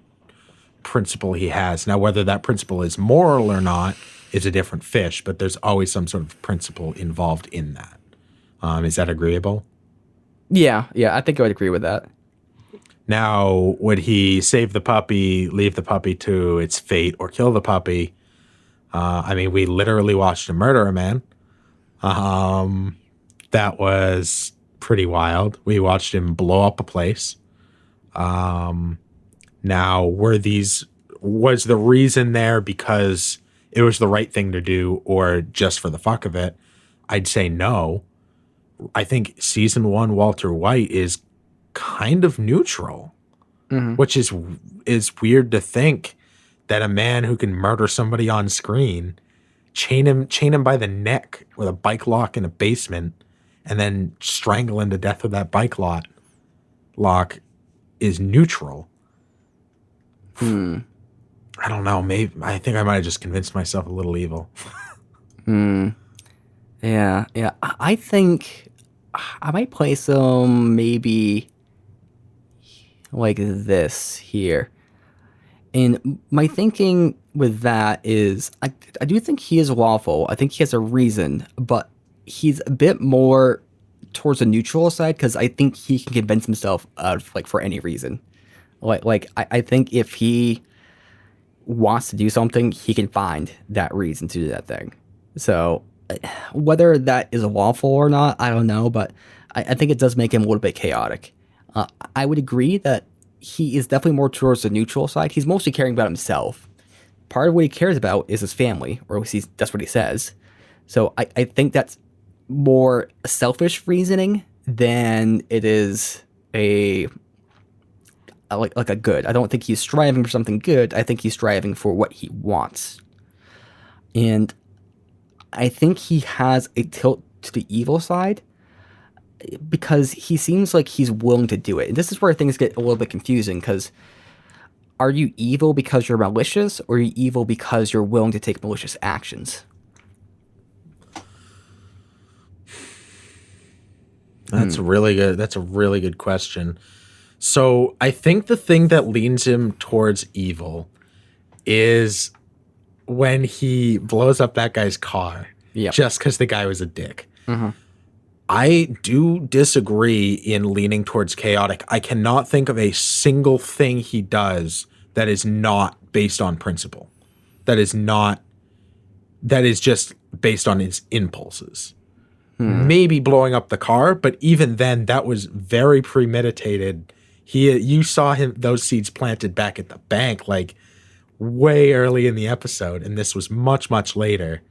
principle he has. Now, whether that principle is moral or not is a different fish, but there's always some sort of principle involved in that. Is that agreeable? Yeah, I think I would agree with that. Now, would he save the puppy, leave the puppy to its fate, or kill the puppy? We literally watched him murder a man. That was pretty wild. We watched him blow up a place. Now, was the reason there because it was the right thing to do or just for the fuck of it? I'd say no. I think season 1 Walter White is kind of neutral, which is weird to think that a man who can murder somebody on screen, chain him by the neck with a bike lock in a basement, and then strangle him to death with that bike lock is neutral. I don't know. Maybe I think I might have just convinced myself a little evil. Yeah. I think I might place him maybe like this here. And my thinking with that is I do think he is lawful. I think he has a reason, but he's a bit more towards the neutral side because I think he can convince himself of for any reason. I think if he wants to do something, he can find that reason to do that thing. So whether that is lawful or not, I don't know, but I think it does make him a little bit chaotic. I would agree that he is definitely more towards the neutral side. He's mostly caring about himself. Part of what he cares about is his family, or at least that's what he says. So I think that's more selfish reasoning than it is a good. I don't think he's striving for something good. I think he's striving for what he wants. And I think he has a tilt to the evil side because he seems like he's willing to do it. And this is where things get a little bit confusing because are you evil because you're malicious or are you evil because you're willing to take malicious actions? That's really good. That's a really good question. So I think the thing that leans him towards evil is when he blows up that guy's car just because the guy was a dick. I do disagree in leaning towards chaotic. I cannot think of a single thing he does that is not based on principle. That is just based on his impulses. Maybe blowing up the car, but even then that was very premeditated. You saw those seeds planted back at the bank like way early in the episode, and this was much, much later.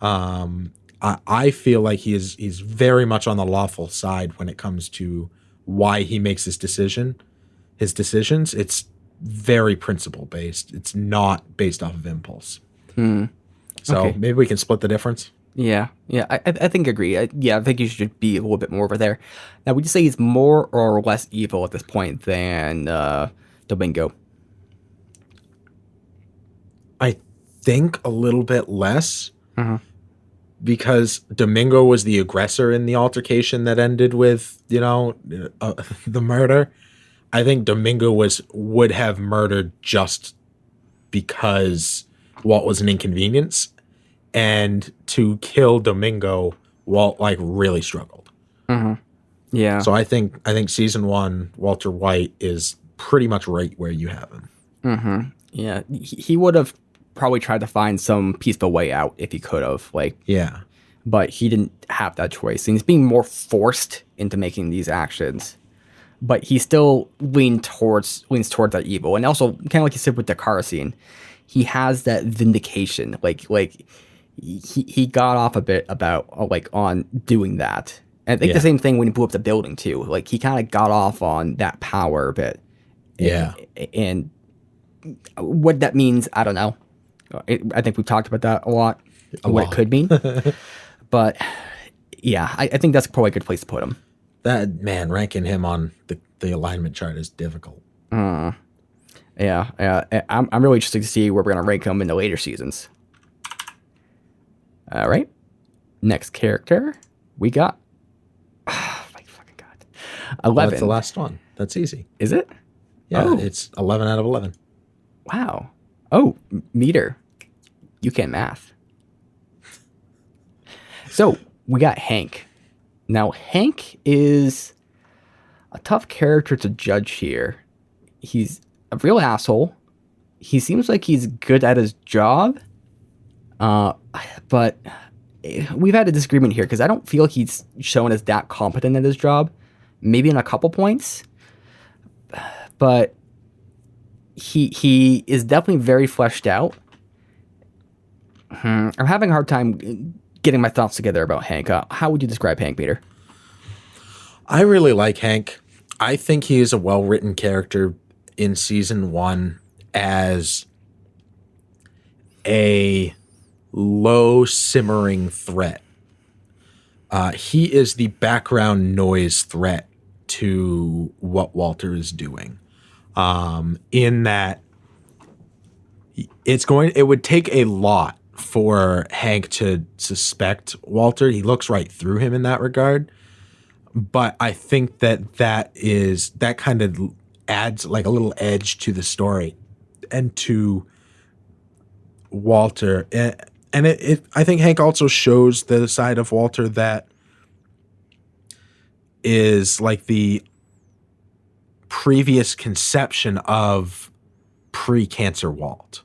I feel like he's very much on the lawful side when it comes to why he makes his decisions. It's very principle based. It's not based off of impulse. So Okay. maybe we can split the difference. Yeah, I think I agree. I think you should be a little bit more over there. Now, would you say he's more or less evil at this point than Domingo? I think a little bit less because Domingo was the aggressor in the altercation that ended with, the murder. I think Domingo would have murdered just because Walt was an inconvenience. And to kill Domingo, Walt really struggled. Yeah. So I think season 1, Walter White is pretty much right where you have him. Yeah, he would have probably tried to find some peaceful way out if he could have, Yeah. but he didn't have that choice. And he's being more forced into making these actions. But he still leans towards that evil. And also, kind of like you said with the car scene, he has that vindication. He got off a bit about on doing that. And I think the same thing when he blew up the building too. He kind of got off on that power a bit. Yeah. And what that means, I don't know. I think we've talked about that a lot. It could mean. But yeah, I think that's probably a good place to put him. That man, ranking him on the alignment chart is difficult. Yeah. I'm really interested to see where we're gonna rank him in the later seasons. All right. Next character we got. My fucking god. 11. Well, that's the last one. That's easy. Is it? Yeah, Oh. It's 11 out of 11. Wow. Oh, Meader. You can math. So we got Hank. Now Hank is a tough character to judge here. He's a real asshole. He seems like he's good at his job. But we've had a disagreement here because I don't feel he's shown as that competent at his job. Maybe in a couple points. But he is definitely very fleshed out. I'm having a hard time getting my thoughts together about Hank. How would you describe Hank, Peter? I really like Hank. I think he is a well-written character in season 1 as a low simmering threat. He is the background noise threat to what Walter is doing. In that it would take a lot for Hank to suspect Walter. He looks right through him in that regard. But I think that kind of adds a little edge to the story and to Walter. And I think Hank also shows the side of Walter that is the previous conception of pre-cancer Walt.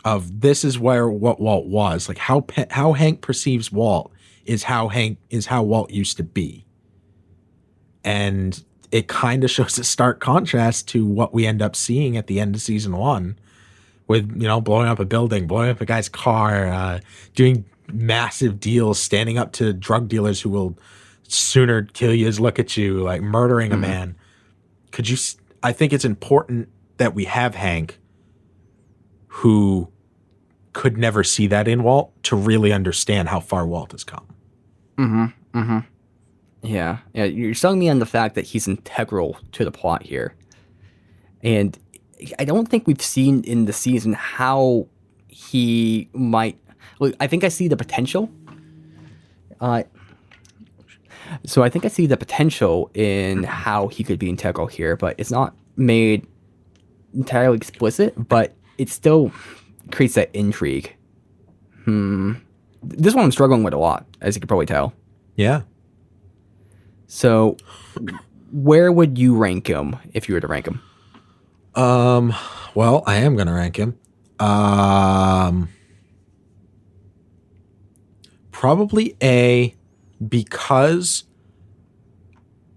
Of this is what Walt was. How Hank perceives Walt is how Walt used to be. And it kind of shows a stark contrast to what we end up seeing at the end of season 1 with, blowing up a building, blowing up a guy's car, doing massive deals, standing up to drug dealers who will sooner kill you as look at you, murdering a man. I think it's important that we have Hank who could never see that in Walt to really understand how far Walt has come. Yeah, you're selling me on the fact that he's integral to the plot here. And I don't think we've seen in the season how he might... Look, I think I see the potential. So I think I see the potential in how he could be integral here, but it's not made entirely explicit, but it still creates that intrigue. This one I'm struggling with a lot, as you can probably tell. Yeah. So where would you rank him if you were to rank him? Well, I am going to rank him. Probably A, because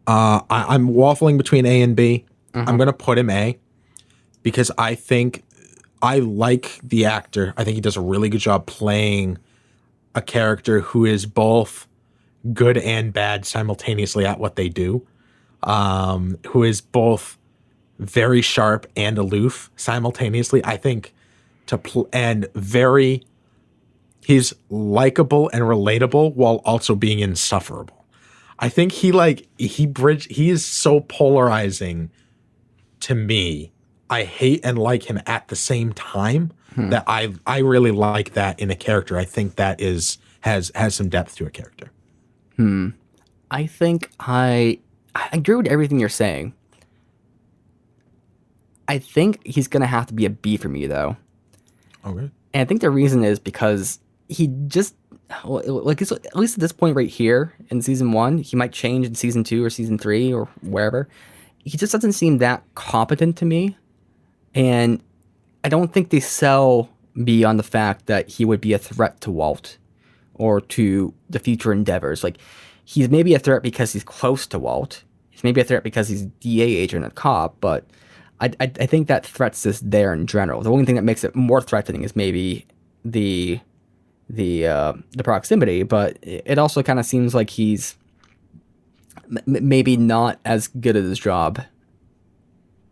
I'm waffling between A and B. I'm going to put him A because I think I like the actor. I think he does a really good job playing a character who is both good and bad simultaneously at what they do, who is both very sharp and aloof simultaneously. I think and very he's likable and relatable while also being insufferable. I think he is so polarizing to me. I hate and like him at the same time that I really like that in a character. I think that has some depth to a character. I think I agree with everything you're saying. I think he's going to have to be a B for me, though. Okay. And I think the reason is because he just, like, at least at this point right here in season 1, he might change in season 2 or season 3 or wherever. He just doesn't seem that competent to me. And I don't think they sell beyond the fact that he would be a threat to Walt or to the future endeavors. Like, he's maybe a threat because he's close to Walt. He's maybe a threat because he's a DA agent and a cop, but I think that threat's just there in general. The only thing that makes it more threatening is maybe the proximity, but it also kind of seems like he's maybe not as good at his job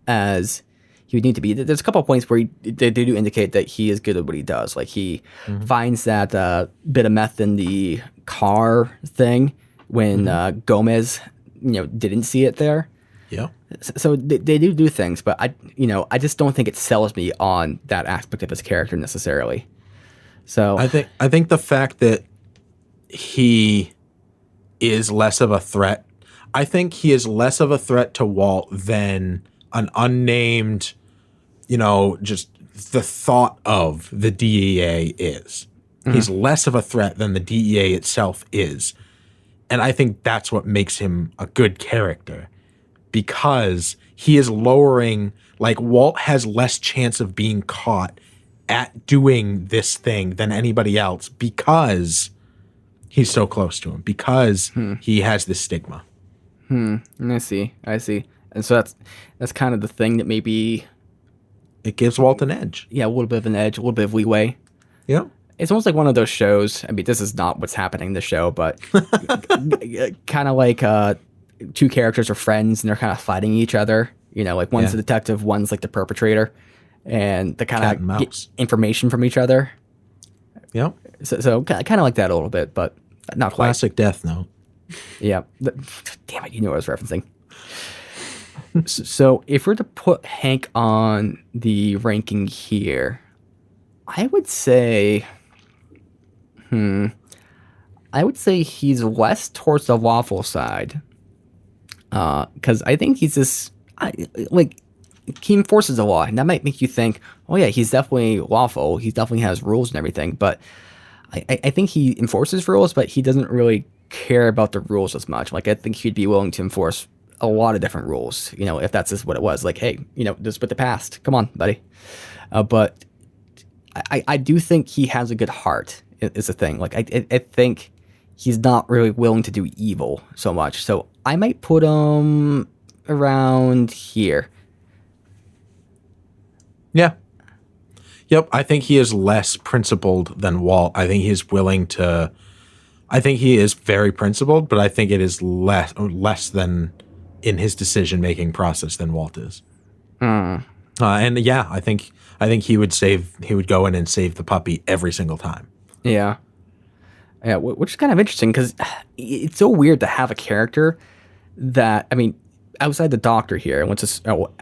as he would need to be. There's a couple of points where they do indicate that he is good at what he does. Like he finds that bit of meth in the car thing when Gomez, didn't see it there. Yeah. So they do things, but I just don't think it sells me on that aspect of his character necessarily. So I think the fact that he is less of a threat, I think he is less of a threat to Walt than an unnamed, just the thought of the DEA is. He's less of a threat than the DEA itself is. And I think that's what makes him a good character. Because he is lowering, like Walt has less chance of being caught at doing this thing than anybody else because he's so close to him, because he has this stigma. I see. And so that's kind of the thing that maybe It gives Walt an edge. Yeah, a little bit of an edge, a little bit of leeway. Yeah. It's almost like one of those shows. I mean, this is not what's happening in the show, but kind of like two characters are friends and they're kind of fighting each other. Like one's the detective, one's like the perpetrator, and they kind of get information from each other. Yeah. So kind of like that a little bit, but not quite. Classic Death Note. Yeah. Damn it, you know what I was referencing. So if we're to put Hank on the ranking here, I would say, he's less towards the lawful side. Because I think he's this, he enforces the law, and that might make you think, oh yeah, he's definitely lawful. He definitely has rules and everything. But I think he enforces rules, but he doesn't really care about the rules as much. Like, I think he'd be willing to enforce a lot of different rules, if that's just what it was. Like, hey, just with the past. Come on, buddy. But I do think he has a good heart, is the thing. Like, I think he's not really willing to do evil so much. So I might put him around here. Yeah. Yep. I think he is less principled than Walt. I think he's willing to. I think he is very principled, but I think it is less than in his decision-making process than Walt is. And yeah, I think he would go in and save the puppy every single time. Yeah. Yeah, which is kind of interesting because it's so weird to have a character that, I mean, outside the doctor here, and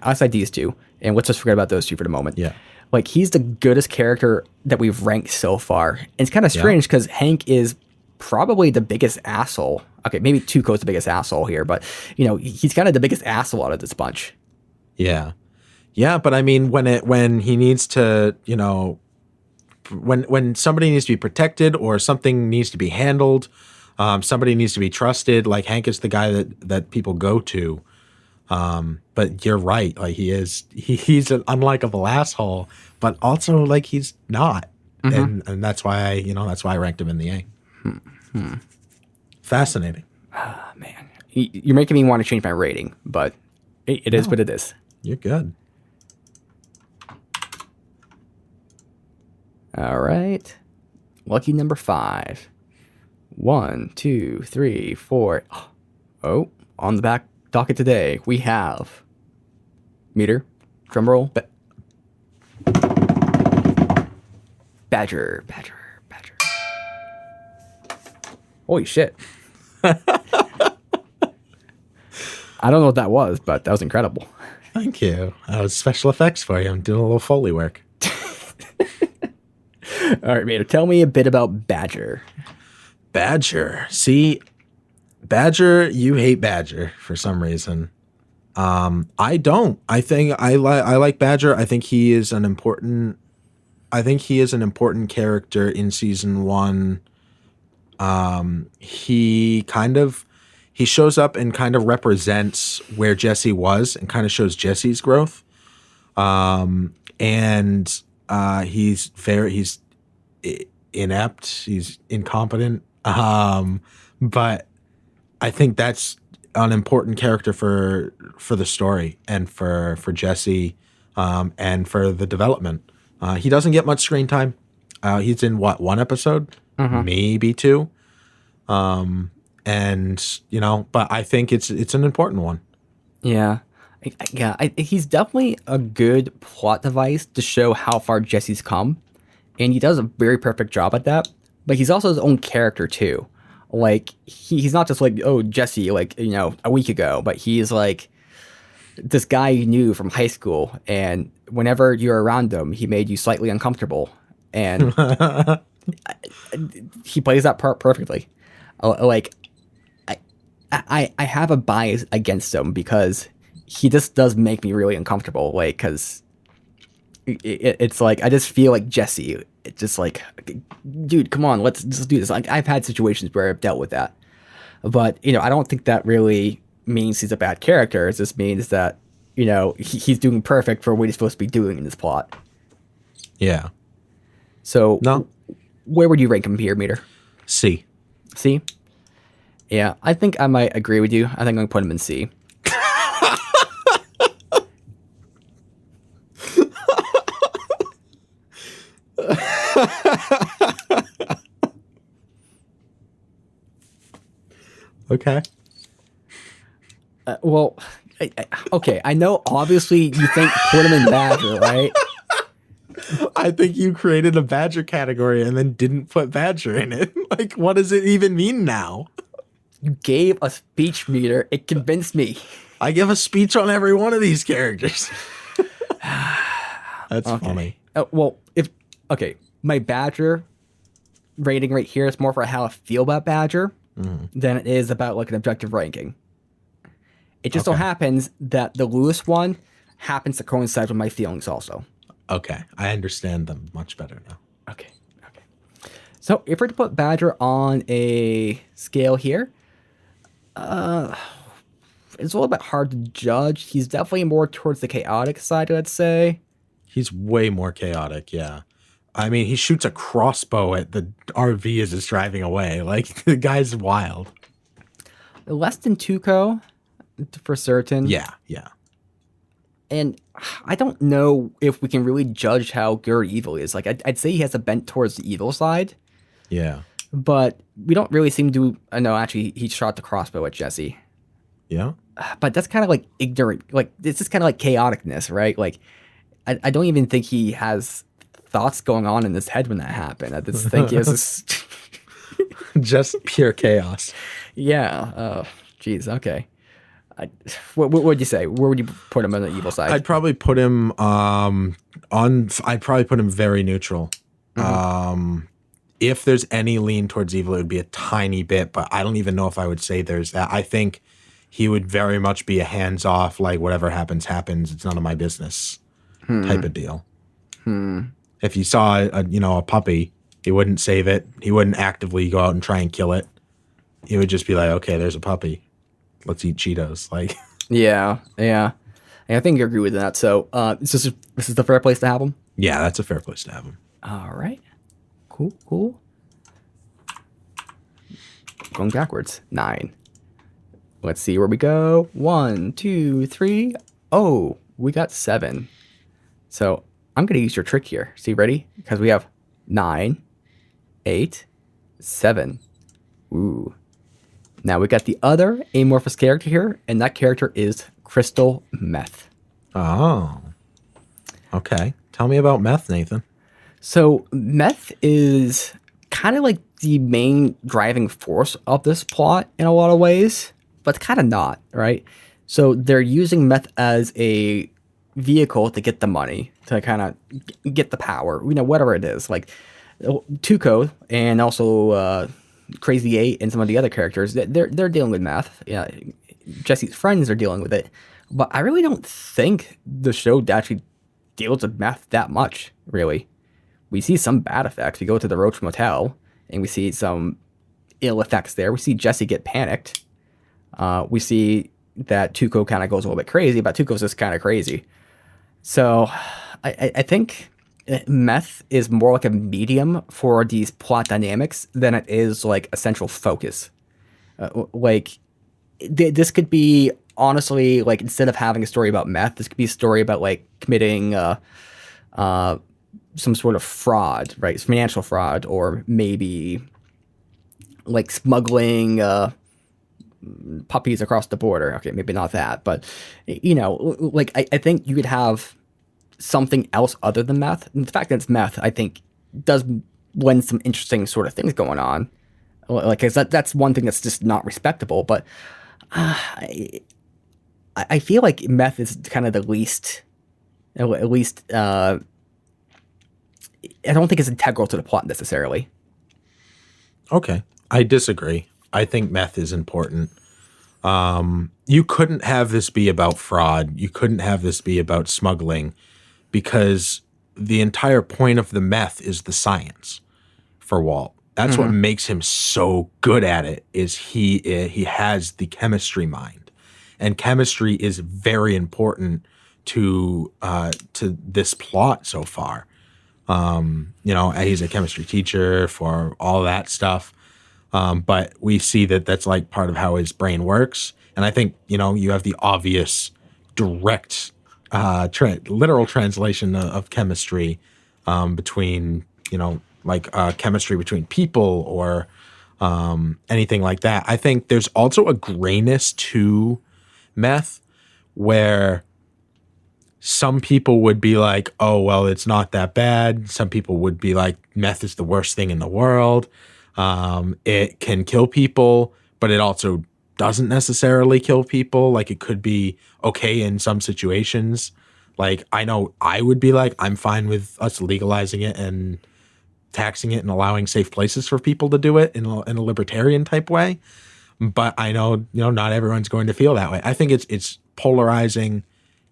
outside these two, and let's just forget about those two for the moment. Yeah. Like, he's the goodest character that we've ranked so far. And it's kind of strange because Hank is probably the biggest asshole. Okay, maybe Tuco's the biggest asshole here, but, he's kind of the biggest asshole out of this bunch. Yeah. Yeah, but I mean, when he needs to, when somebody needs to be protected or something needs to be handled, somebody needs to be trusted, like Hank is the guy that people go to. But you're right. Like he's an unlikable asshole, but also like he's not. And that's why I ranked him in the A. Fascinating. Oh, man. You're making me want to change my rating, but it is what it is. You're good. All right. Lucky number 5. 1, 2, 3, 4. Oh, on the back docket today, we have Meader, drumroll. Badger. Holy shit. I don't know what that was, but that was incredible. Thank you. That was special effects for you. I'm doing a little Foley work. All right, Meader, tell me a bit about Badger. Badger. See, Badger, you hate Badger for some reason. I don't. I think I like Badger. I think he is an important character in season 1. He shows up and kind of represents where Jesse was and kind of shows Jesse's growth. He's inept, he's incompetent. But I think that's an important character for the story and for Jesse, and for the development. He doesn't get much screen time. He's in one episode, maybe 2. But I think it's an important one. Yeah. He's definitely a good plot device to show how far Jesse's come. And he does a very perfect job at that. But he's also his own character, too. Like, he's not just like, oh, Jesse, like, a week ago. But he's like this guy you knew from high school. And whenever you're around him, he made you slightly uncomfortable. And he plays that part perfectly. Like, I have a bias against him because he just does make me really uncomfortable. Like, because it's like, I just feel like Jesse. It's just like, dude, come on, let's just do this. Like, I've had situations where I've dealt with that. But, I don't think that really means he's a bad character. It just means that, he's doing perfect for what he's supposed to be doing in this plot. Yeah. So, no. Where would you rank him here, Meader? C. C? Yeah, I think I might agree with you. I think I'm going to put him in C. Okay. Okay. I know, obviously, you think put him in Badger, right? I think you created a Badger category and then didn't put Badger in it. Like, what does it even mean now? You gave a speech, Meader. It convinced me. I give a speech on every one of these characters. That's funny. My Badger rating right here is more for how I feel about Badger than it is about like an objective ranking. It just so happens that the Lewis one happens to coincide with my feelings also. Okay, I understand them much better now. Okay. So if we're to put Badger on a scale here, it's a little bit hard to judge. He's definitely more towards the chaotic side, I'd say. He's way more chaotic, yeah. I mean, he shoots a crossbow at the RV as it's driving away. Like, the guy's wild. Less than Tuco, for certain. Yeah. And I don't know if we can really judge how good or evil he is. Like, I'd say he has a bent towards the evil side. Yeah. But we don't really seem to... No, actually, he shot the crossbow at Jesse. Yeah. But that's kind of like ignorant. Like, it's just kind of like chaoticness, right? Like, I don't even think he has thoughts going on in his head when that happened. I just think he has this... Just pure chaos. Yeah. Jeez. Okay. What would you say? Where would you put him on the evil side? I'd probably put him very neutral. If there's any lean towards evil, it would be a tiny bit, but I don't even know if I would say there's that. I think he would very much be a hands-off, like, whatever happens, it's none of my business type of deal. If you saw a puppy, he wouldn't save it. He wouldn't actively go out and try and kill it. He would just be like, okay, there's a puppy. Let's eat Cheetos. Like, yeah. And I think you agree with that. So, this is the fair place to have him? Yeah, that's a fair place to have him. All right. Cool. Going backwards. 9. Let's see where we go. 1, 2, 3. Oh, we got 7. So I'm going to use your trick here. See, ready? Because we have 9, 8, 7. Ooh. Now we got the other amorphous character here, and that character is Crystal Meth. Oh. Okay. Tell me about Meth, Nathan. So Meth is kind of like the main driving force of this plot in a lot of ways, but kind of not, right? So they're using Meth as a vehicle to get the money, to kind of get the power, whatever it is. Like Tuco and also Crazy 8 and some of the other characters, they're dealing with Meth. Yeah, Jesse's friends are dealing with it. But I really don't think the show actually deals with Meth that much, really. We see some bad effects. We go to the Roach Motel, and we see some ill effects there. We see Jesse get panicked. We see that Tuco kind of goes a little bit crazy, but Tuco's just kind of crazy. So I think Meth is more like a medium for these plot dynamics than it is like a central focus. This could be, honestly, like, instead of having a story about Meth, this could be a story about like committing some sort of fraud, right? Financial fraud, or maybe like smuggling puppies across the border. Okay, maybe not that, but like I think you could have something else other than Meth. And the fact that it's Meth, I think, does lend some interesting sort of things going on. Like, that's one thing that's just not respectable. But I feel like Meth is kind of the least, at least. I don't think it's integral to the plot necessarily. Okay, I disagree. I think Meth is important. You couldn't have this be about fraud. You couldn't have this be about smuggling, because the entire point of the Meth is the science for Walt. That's what makes him so good at it, is he has the chemistry mind. And chemistry is very important to this plot so far. He's a chemistry teacher for all that stuff. But we see that that's like part of how his brain works. And I think, you have the obvious direct literal translation of chemistry between, chemistry between people or anything like that. I think there's also a grayness to Meth where some people would be like, oh, well, it's not that bad. Some people would be like, Meth is the worst thing in the world. It can kill people, but it also doesn't necessarily kill people. Like, it could be okay in some situations. Like, I know I would be like, I'm fine with us legalizing it and taxing it and allowing safe places for people to do it in a libertarian type way. But I know, not everyone's going to feel that way. I think it's polarizing,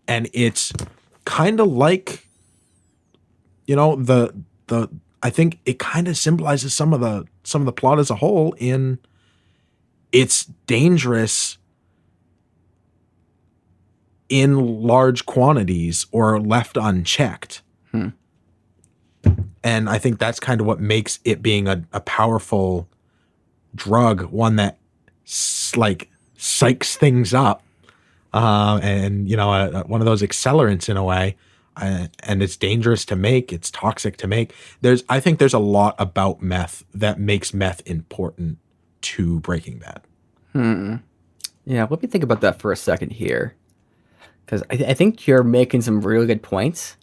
and it's kind of like, I think it kind of symbolizes some of the plot as a whole, in it's dangerous in large quantities or left unchecked. And I think that's kind of what makes it being a powerful drug, one that psychs things up, and one of those accelerants in a way. And it's dangerous to make. It's toxic to make. I think there's a lot about Meth that makes Meth important to Breaking Bad. Yeah, let me think about that for a second here, because I think you're making some really good points.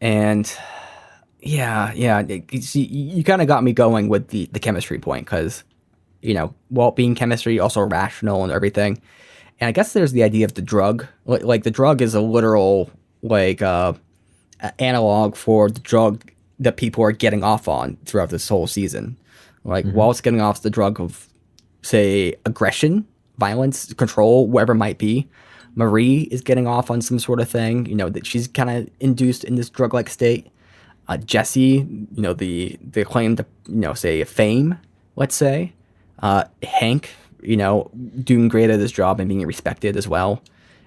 And yeah, you kind of got me going with the chemistry point, because Walt being chemistry, also rational and everything. And I guess there's the idea of the drug. Like the drug is a literal analog for the drug that people are getting off on throughout this whole season. Like, Walt's getting off the drug of, say, aggression, violence, control, whatever it might be. Marie is getting off on some sort of thing, that she's kind of induced in this drug-like state. Jesse, the claim to, say, fame, let's say. Hank, doing great at his job and being respected as well.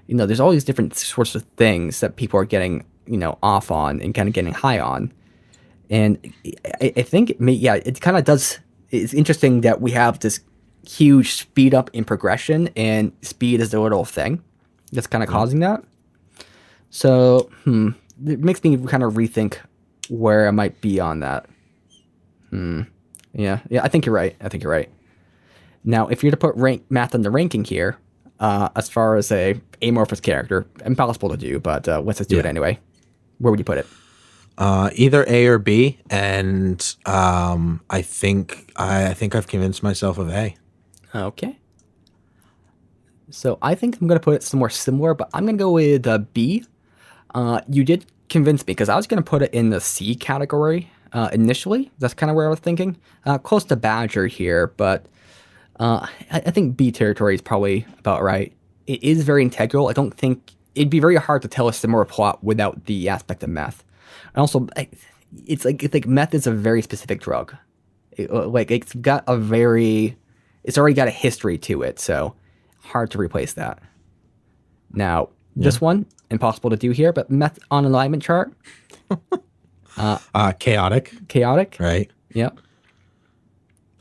There's all these different sorts of things that people are getting, off on and kind of getting high on. And I think, it kind of does. It's interesting that we have this huge speed up in progression, and speed is the little thing that's kind of causing that. So, it makes me kind of rethink where I might be on that. Yeah, I think you're right. Now, if you're to put Math on the ranking here, as far as a amorphous character, impossible to do, but let's just do it anyway. Where would you put it? Either A or B, and I think I've convinced myself of A. Okay. So I think I'm going to put it somewhere similar, but I'm going to go with B. You did convince me because I was going to put it in the C category initially. That's kind of where I was thinking. Close to Badger here, but I think B territory is probably about right. It is very integral. I don't think it'd be very hard to tell a similar plot without the aspect of meth. And also, it's like meth is a very specific drug. It's already got a history to it, so hard to replace that. Now, this one, impossible to do here, but meth on an alignment chart. Chaotic. Chaotic. Right. Yep.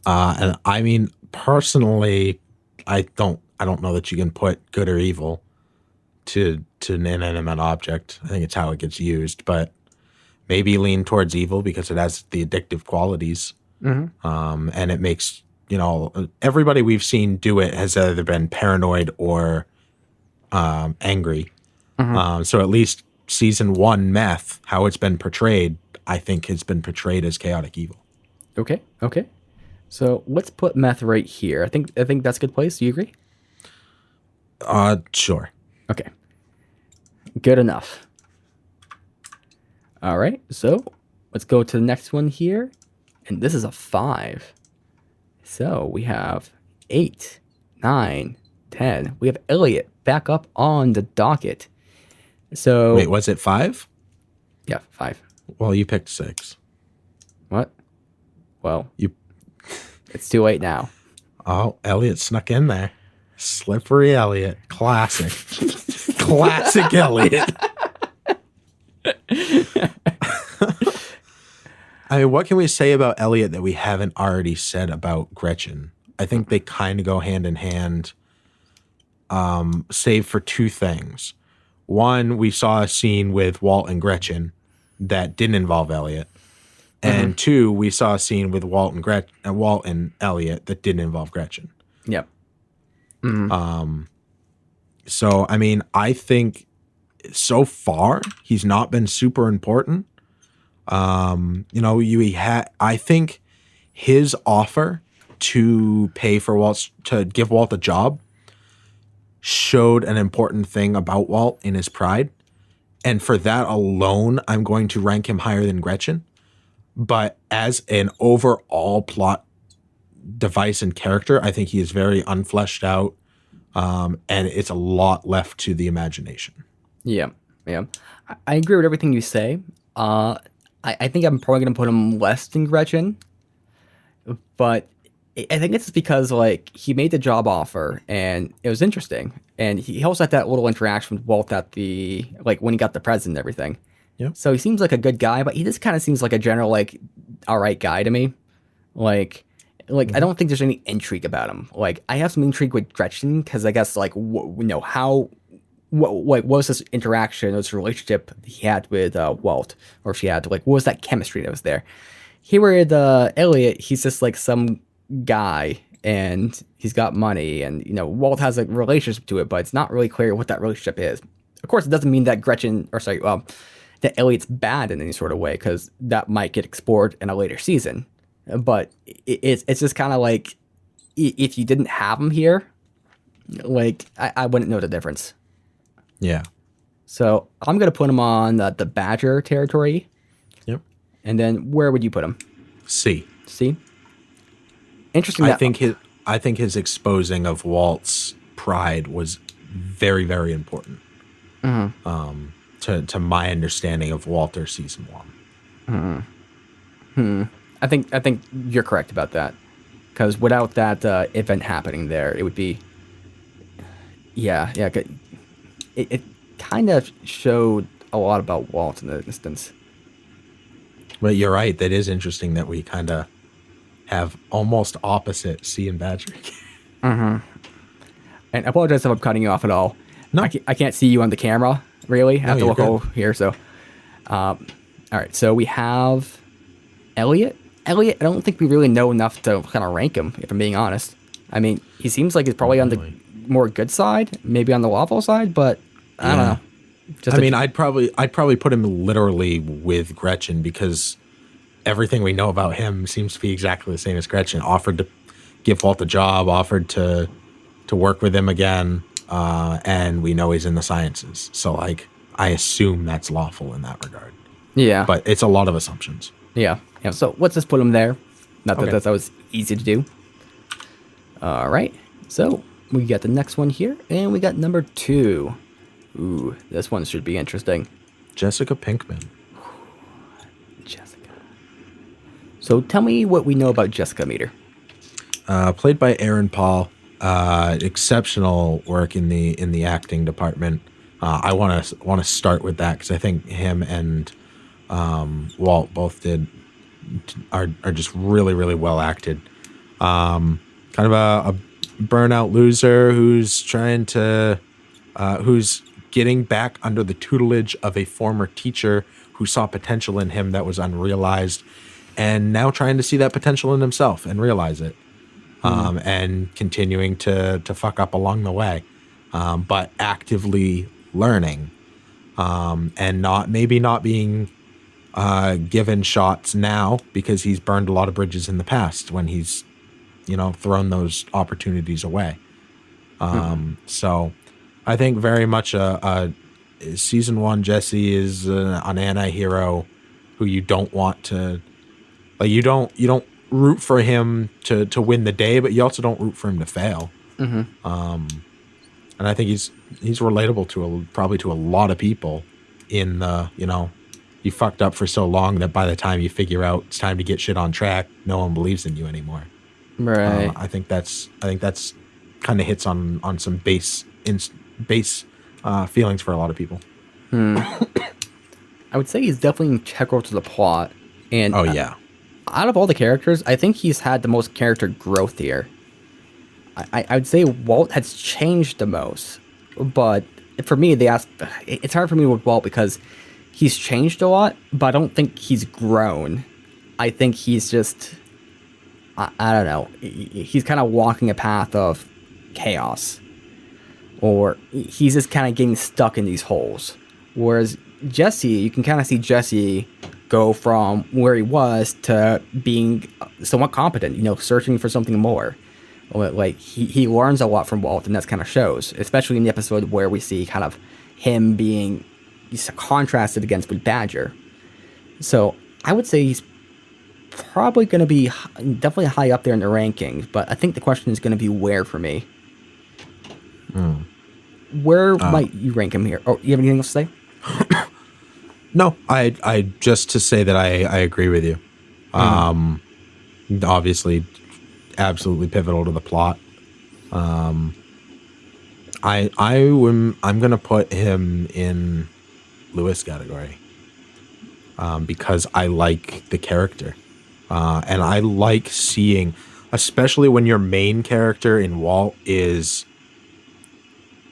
And I mean, personally, I don't know that you can put good or evil to an inanimate object. I think it's how it gets used, but maybe lean towards evil because it has the addictive qualities. Mm-hmm. And it makes, everybody we've seen do it has either been paranoid or angry. Mm-hmm. So at least season 1 meth, how it's been portrayed, I think has been portrayed as chaotic evil. Okay. So let's put meth right here. I think that's a good place. Do you agree? Sure. Okay. Good enough. All right. So let's go to the next one here. And this is a 5. So we have 8, 9, 10. We have Elliot back up on the docket. So wait, was it 5? Yeah, 5. Well, you picked 6. What? Well, it's too late now. Oh, Elliot snuck in there. Slippery Elliot. Classic. Classic Elliot. I mean, what can we say about Elliot that we haven't already said about Gretchen? I think they kind of go hand in hand, save for 2 things. One, we saw a scene with Walt and Gretchen that didn't involve Elliot. And 2, we saw a scene with Walt and Elliot that didn't involve Gretchen. Yep. Mm-hmm. So, I mean, I think so far he's not been super important. I think his offer to pay for to give Walt a job showed an important thing about Walt in his pride. And for that alone, I'm going to rank him higher than Gretchen. But as an overall plot device and character, I think he is very unfleshed out. And it's a lot left to the imagination. Yeah. I agree with everything you say. I think I'm probably going to put him less than Gretchen. But I think it's because, he made the job offer, and it was interesting. And he also had that little interaction with Walt at when he got the present and everything. Yep. So he seems like a good guy, but he just kind of seems like a general, all right guy to me. I don't think there's any intrigue about him. I have some intrigue with Gretchen because I guess, what was this interaction, this relationship he had with Walt, or she had, what was that chemistry that was there? Here with Elliot, he's just some guy, and he's got money, and Walt has a relationship to it, but it's not really clear what that relationship is. Of course, it doesn't mean that that Elliot's bad in any sort of way, because that might get explored in a later season. But it's just kind of if you didn't have him here, I wouldn't know the difference. Yeah. So I'm gonna put him on the Badger territory. Yep. And then where would you put him? C. Interesting. I think his exposing of Walt's pride was very, very important. Mm-hmm. To my understanding of Walter season 1. I think you're correct about that, because without that event happening there, it would be. Yeah. It kind of showed a lot about Walt in the instance. But you're right. That is interesting that we kind of have almost opposite C and Badger. Mm-hmm. And I apologize if I'm cutting you off at all. No. I can't see you on the camera, really. I have to look good. over here. So, all right. So we have Elliot. I don't think we really know enough to kind of rank him, if I'm being honest. I mean, he seems like he's probably on the more good side, maybe on the lawful side, but I don't know. Just I mean, I'd probably put him literally with Gretchen because everything we know about him seems to be exactly the same as Gretchen. Offered to give Walt a job, offered to work with him again, and we know he's in the sciences. So, like, I assume that's lawful in that regard. yeah. But it's a lot of assumptions. Yeah. So let's just put him there. Not that Okay. that was easy to do. All right. So we got the next one here, and we got number 2. Ooh, this one should be interesting. Jessica Pinkman. Jessica. So tell me what we know about Jessica Meader. Played by Aaron Paul. Exceptional work in the acting department. I want to start with that because I think him and Walt both are just really, really well acted. Kind of a burnout loser who's who's getting back under the tutelage of a former teacher who saw potential in him that was unrealized, and now trying to see that potential in himself and realize it. And continuing to fuck up along the way, but actively learning, and not being given shots now because he's burned a lot of bridges in the past when he's, thrown those opportunities away. So I think very much a season 1 Jesse is an anti-hero who you don't want to, like, you don't root for him to win the day, but you also don't root for him to fail. And I think he's relatable probably to a lot of people in the, you fucked up for so long that by the time you figure out it's time to get shit on track, no one believes in you anymore. Right. I think that's kind of hits on some base feelings for a lot of people. I would say he's definitely integral to the plot. And Oh yeah. Out of all the characters, I think he's had the most character growth here. I would say Walt has changed the most, but for me, it's hard for me with Walt because he's changed a lot, but I don't think he's grown. I think he's just, I don't know, he's kind of walking a path of chaos, or he's just kind of getting stuck in these holes. Whereas Jesse, you can kind of see Jesse go from where he was to being somewhat competent, searching for something more. Like, he learns a lot from Walt, and that kind of shows, especially in the episode where we see kind of him being contrasted against with Badger. So I would say he's probably going to be definitely high up there in the rankings, but I think the question is going to be where for me. Where might you rank him here? Oh, you have anything else to say? No, I just to say that I agree with you. Obviously, absolutely pivotal to the plot. I'm gonna put him in Lewis category because I like the character, and I like seeing, especially when your main character in Walt is,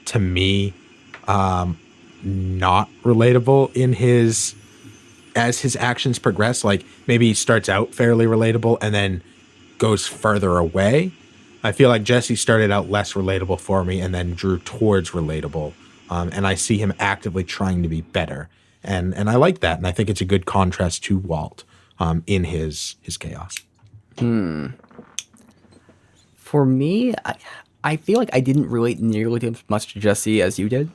to me, not relatable as his actions progress. Like, maybe he starts out fairly relatable and then goes further away. I feel like Jesse started out less relatable for me and then drew towards relatable. And I see him actively trying to be better. And I like that. And I think it's a good contrast to Walt in his chaos. For me, I feel like I didn't relate nearly as much to Jesse as you did.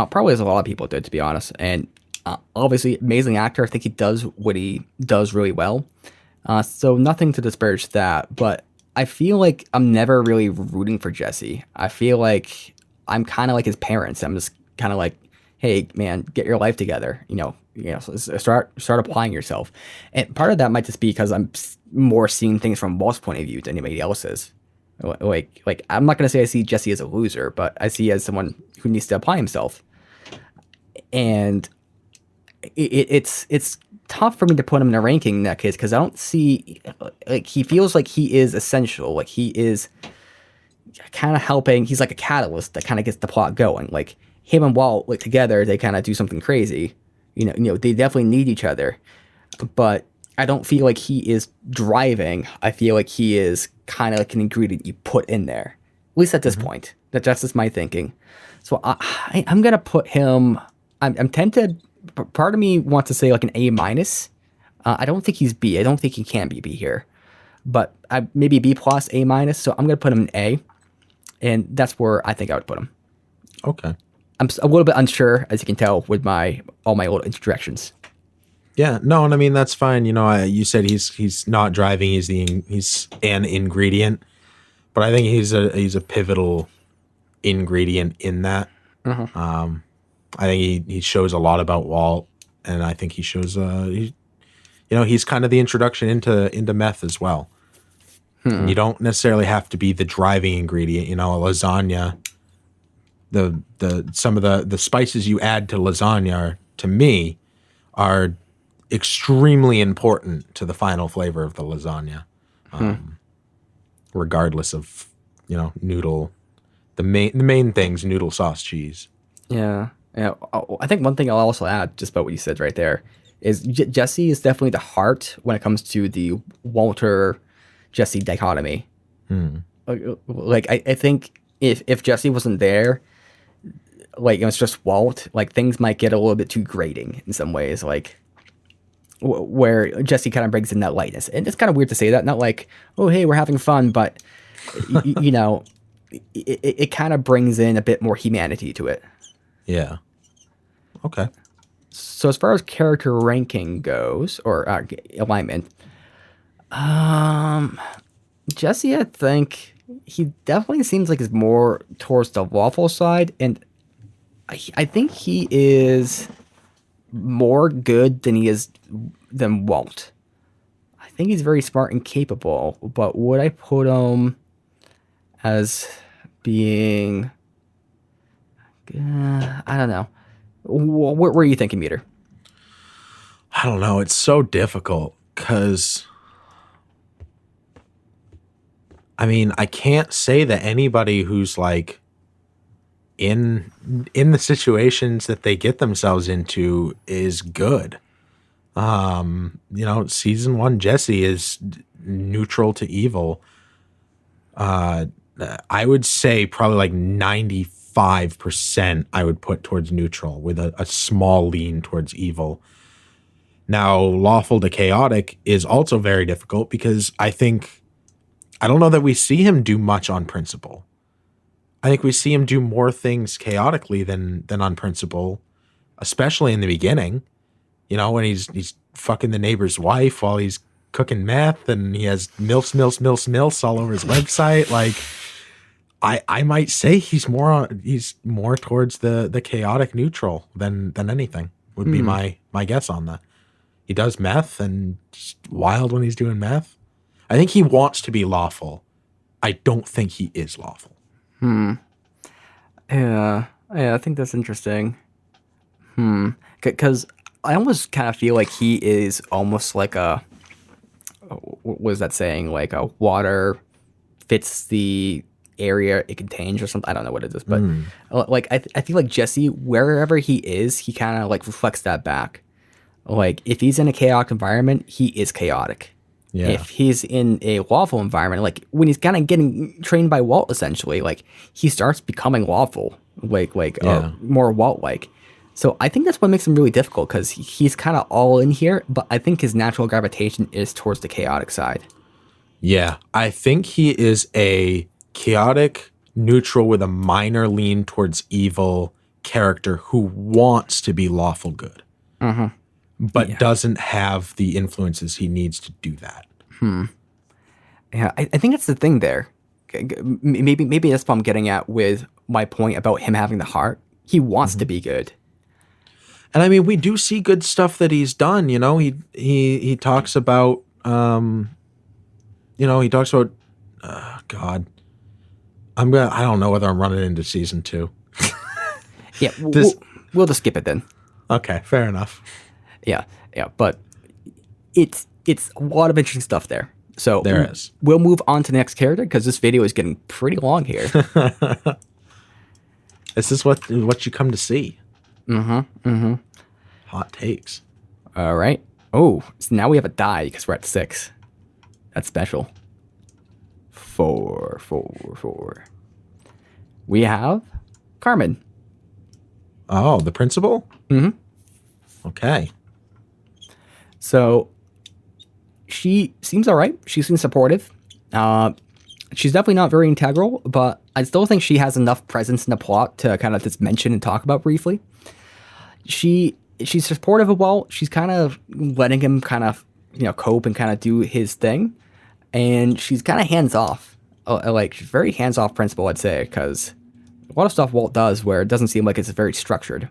Probably as a lot of people did, to be honest. And obviously, amazing actor. I think he does what he does really well. So nothing to disparage that. But I feel like I'm never really rooting for Jesse. I feel like I'm kind of like his parents. I'm just kind of like, hey, man, get your life together. So start applying yourself. And part of that might just be because I'm more seeing things from Walt's point of view than anybody else's. Like I'm not going to say I see Jesse as a loser, but I see as someone who needs to apply himself. And it's tough for me to put him in a ranking in that case because I don't see, like, he feels like he is essential. Like, he is kind of helping. He's like a catalyst that kind of gets the plot going. Like, him and Walt, like, together, they kind of do something crazy. They definitely need each other. But I don't feel like he is driving. I feel like he is kind of like an ingredient you put in there. At least at this point. That's just my thinking. So I'm going to put him I'm tempted. Part of me wants to say like an A minus. I don't think he's B. I don't think he can be B here, but maybe B plus, A minus. So I'm gonna put him in A, and that's where I think I would put him. Okay. I'm a little bit unsure, as you can tell, with all my little interjections. Yeah, no, and I mean that's fine. You know, you said he's not driving. He's an ingredient, but I think he's a pivotal ingredient in that. I think he shows a lot about Walt, and I think he shows he's kind of the introduction into meth as well. And you don't necessarily have to be the driving ingredient. You know, a lasagna. Some of the spices you add to lasagna to me are extremely important to the final flavor of the lasagna, regardless of noodle. The main things: noodle, sauce, cheese. Yeah. I think one thing I'll also add, just about what you said right there, is Jesse is definitely the heart when it comes to the Walter Jesse dichotomy. Like I think if Jesse wasn't there, like it's just Walt, like things might get a little bit too grating in some ways, like where Jesse kind of brings in that lightness. And it's kind of weird to say that, not like, oh hey, we're having fun, but it kind of brings in a bit more humanity to it. Yeah. Okay. So as far as character ranking goes, or alignment, Jesse, I think he definitely seems like he's more towards the lawful side, and I think he is more good than Walt. I think he's very smart and capable, but would I put him as being... I don't know. What were you thinking, Meader? I don't know. It's so difficult because, I mean, I can't say that anybody who's like in the situations that they get themselves into is good. Season 1 Jesse is neutral to evil. I would say probably like 95% I would put towards neutral with a small lean towards evil. Now, lawful to chaotic is also very difficult because I don't know that we see him do much on principle. I think we see him do more things chaotically than on principle, especially in the beginning. You know, when he's fucking the neighbor's wife while he's cooking meth, and he has milfs all over his website. Like, I might say he's more towards the chaotic neutral than anything would be my guess on that. He does meth and just wild when he's doing meth. I think he wants to be lawful. I don't think he is lawful. Yeah, I think that's interesting. Because I almost kind of feel like he is almost like what was that saying? Like a water fits the area it contains or something. I don't know what it is, but like I feel like Jesse, wherever he is, he kind of like reflects that back. Like if he's in a chaotic environment, he is chaotic. Yeah. If he's in a lawful environment, like when he's kind of getting trained by Walt, essentially, like he starts becoming lawful, more Walt-like. So I think that's what makes him really difficult, because he's kind of all in here, but I think his natural gravitation is towards the chaotic side. Yeah, I think he is a chaotic neutral with a minor lean towards evil character who wants to be lawful good. But doesn't have the influences he needs to do that. Yeah, I think that's the thing there. Maybe that's what I'm getting at with my point about him having the heart. He wants to be good. And I mean, we do see good stuff that he's done. You know, he talks about, God. I don't know whether I'm running into season 2. Yeah, we'll just skip it then. Okay, fair enough. Yeah, but it's a lot of interesting stuff there. So there is. We'll move on to the next character, because this video is getting pretty long here. This is what you come to see. Hot takes. All right. Oh, so now we have a die because we're at 6. That's special. 4. We have Carmen. Oh, the principal? Mm-hmm. Okay. So she seems all right. She seems supportive. She's definitely not very integral, but I still think she has enough presence in the plot to kind of just mention and talk about briefly. She's supportive of Walt. She's kind of letting him kind of, cope and kind of do his thing. And she's kind of hands off. Like, she's very hands off principal, I'd say, because a lot of stuff Walt does where it doesn't seem like it's very structured.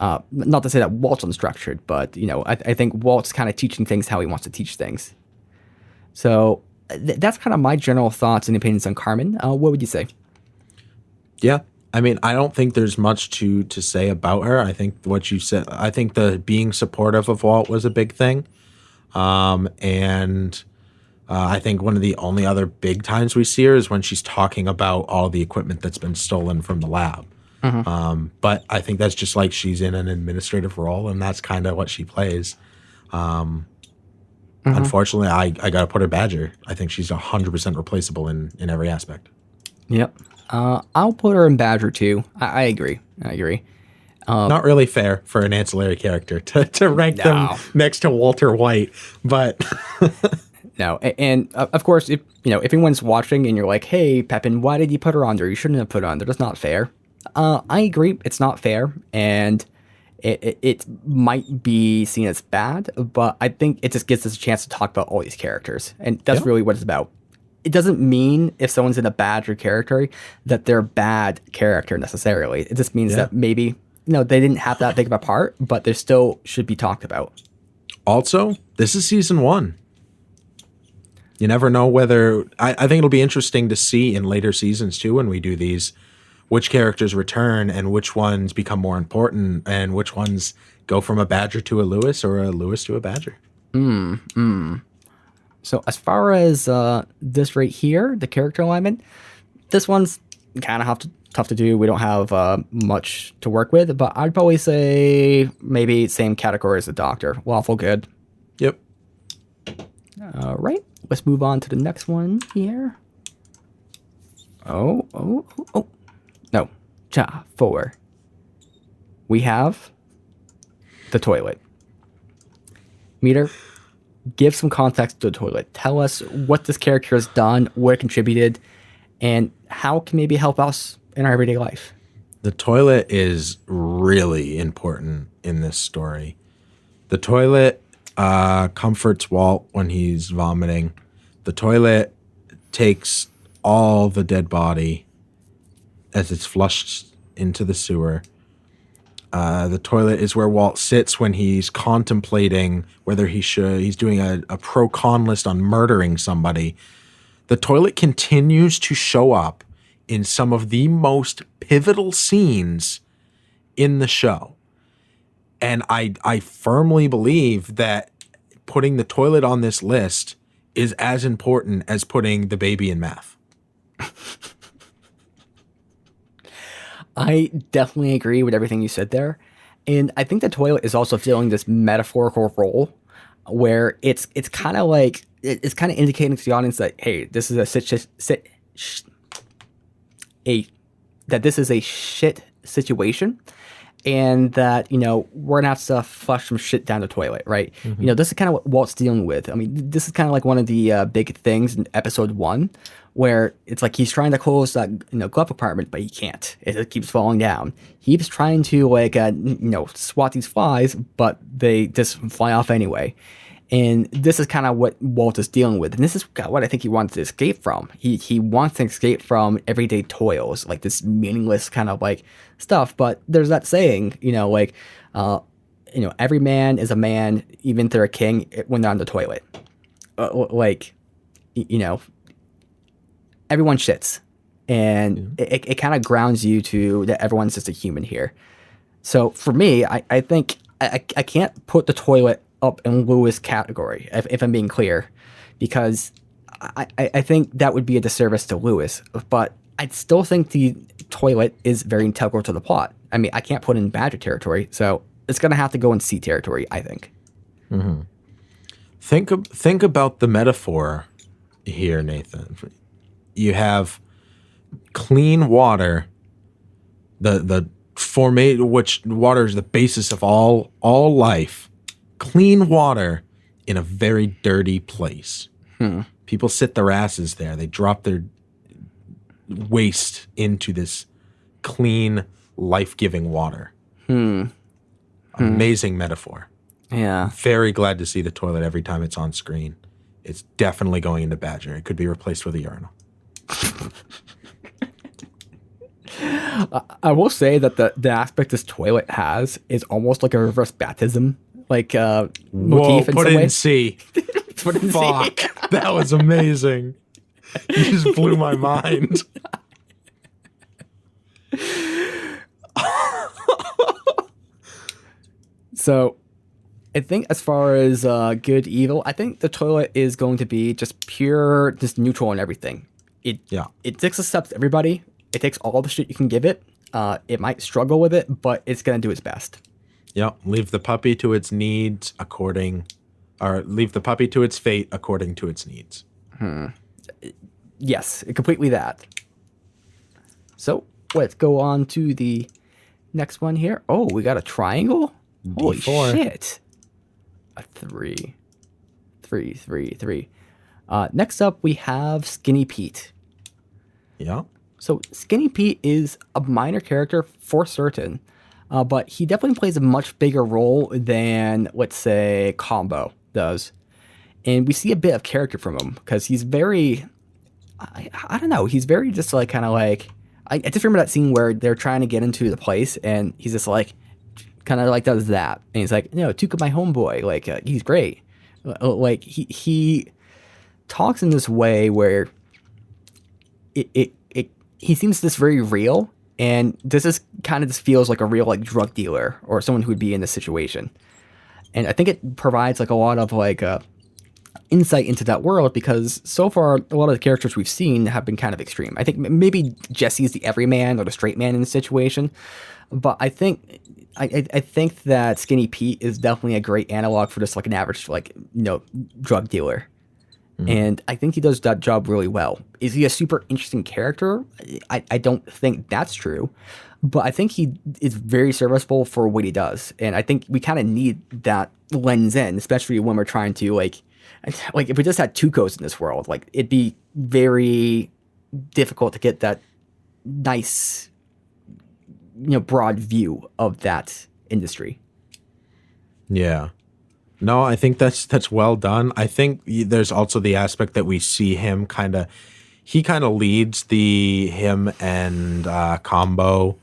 Not to say that Walt's unstructured, but, I think Walt's kind of teaching things how he wants to teach things. So that's kind of my general thoughts and opinions on Carmen. What would you say? Yeah. I mean, I don't think there's much to say about her. I think what you said, I think the being supportive of Walt was a big thing. And I think one of the only other big times we see her is when she's talking about all the equipment that's been stolen from the lab. Mm-hmm. But I think that's just like she's in an administrative role, and that's kind of what she plays. Unfortunately, I got to put her Badger. I think she's 100% replaceable in every aspect. Yep. I'll put her in Badger too. I agree. Not really fair for an ancillary character to rank them next to Walter White, but no. And of course, if anyone's watching and you're like, "Hey, Pepin, why did you put her on there? You shouldn't have put her on there. That's not fair." I agree. It's not fair, and it might be seen as bad, but I think it just gives us a chance to talk about all these characters, and that's really what it's about. It doesn't mean if someone's in a Badger character that they're a bad character necessarily. It just means that maybe they didn't have that big of a part, but they still should be talked about. Also, this is season 1. You never know whether I think it'll be interesting to see in later seasons too when we do these, which characters return and which ones become more important and which ones go from a Badger to a Lewis or a Lewis to a Badger. So as far as this right here, the character alignment, this one's kind of tough to do. We don't have much to work with, but I'd probably say maybe same category as the Doctor. Lawful good. Yep. All right. Let's move on to the next one here. Oh. No. 4. We have the toilet. Meader, give some context to the toilet. Tell us what this character has done, what it contributed, and how it can maybe help us in our everyday life. The toilet is really important in this story. The toilet comforts Walt when he's vomiting. The toilet takes all the dead body as it's flushed into the sewer. The toilet is where Walt sits when he's contemplating whether he's doing a pro-con list on murdering somebody. The toilet continues to show up in some of the most pivotal scenes in the show. And I firmly believe that putting the toilet on this list is as important as putting the baby in Meth. I definitely agree with everything you said there. And I think the toilet is also filling this metaphorical role where it's kind of like, it's kind of indicating to the audience that, hey, this is a shit situation. And that, we're going to have to flush some shit down the toilet, right? Mm-hmm. This is kind of what Walt's dealing with. I mean, this is kind of like one of the big things in episode 1, where it's like he's trying to close that glove compartment, but he can't. It keeps falling down. He keeps trying to swat these flies, but they just fly off anyway. And this is kind of what Walt is dealing with. And this is what I think he wants to escape from. He wants to escape from everyday toils, like this meaningless kind of stuff. But there's that saying, every man is a man, even if they're a king, when they're on the toilet. Everyone shits. And it kind of grounds you to that everyone's just a human here. So for me, I think I can't put the toilet up in Lewis category, if I'm being clear, because I think that would be a disservice to Lewis. But I still think the toilet is very integral to the plot. I mean, I can't put it in Badger territory, so it's going to have to go in C territory, I think. Mm-hmm. Think about the metaphor here, You have clean water, the which water is the basis of all life. Clean water in a very dirty place. People sit their asses there. They drop their waste into this clean, life-giving water. Amazing metaphor. Yeah. Very glad to see the toilet every time it's on screen. It's definitely going into Badger. It could be replaced with a urinal. I will say that the aspect this toilet has is almost like a reverse baptism, like motif in put some it way. in C. Put it in C. Fuck, that was amazing. You just blew my mind. So, I think as far as good evil, I think the toilet is going to be just pure, just neutral in everything. It accepts everybody. It takes all the shit you can give it. It might struggle with it, but it's gonna do its best. Yep. Leave the puppy to its needs leave the puppy to its fate according to its needs. Yes, completely that. So let's go on to the next one here. Oh, we got a triangle. Holy D4. shit! A 3. 3, 3, 3. Next up, we have Skinny Pete. Yeah. So Skinny Pete is a minor character for certain, but he definitely plays a much bigger role than, let's say, Combo does. And we see a bit of character from him because he's very, I don't know, he's very just like kind of like, I just remember that scene where they're trying to get into the place and he's just like, kind of like does that. And he's like, no, Tuco, my homeboy, like he's great. Like he talks in this way where he seems this very real, and this is kind of just feels like a real like drug dealer or someone who would be in this situation. And I think it provides like a lot of like insight into that world because so far a lot of the characters we've seen have been kind of extreme. I think maybe Jesse is the everyman or the straight man in the situation, but I think that Skinny Pete is definitely a great analog for just like an average like drug dealer. And I think he does that job really well. Is he a super interesting character? I don't think that's true. But I think he is very serviceable for what he does. And I think we kind of need that lens in, especially when we're trying to, like if we just had Tucos in this world, like, it'd be very difficult to get that nice, broad view of that industry. Yeah. No, I think that's well done. I think there's also the aspect that we see him he kind of leads him and Combo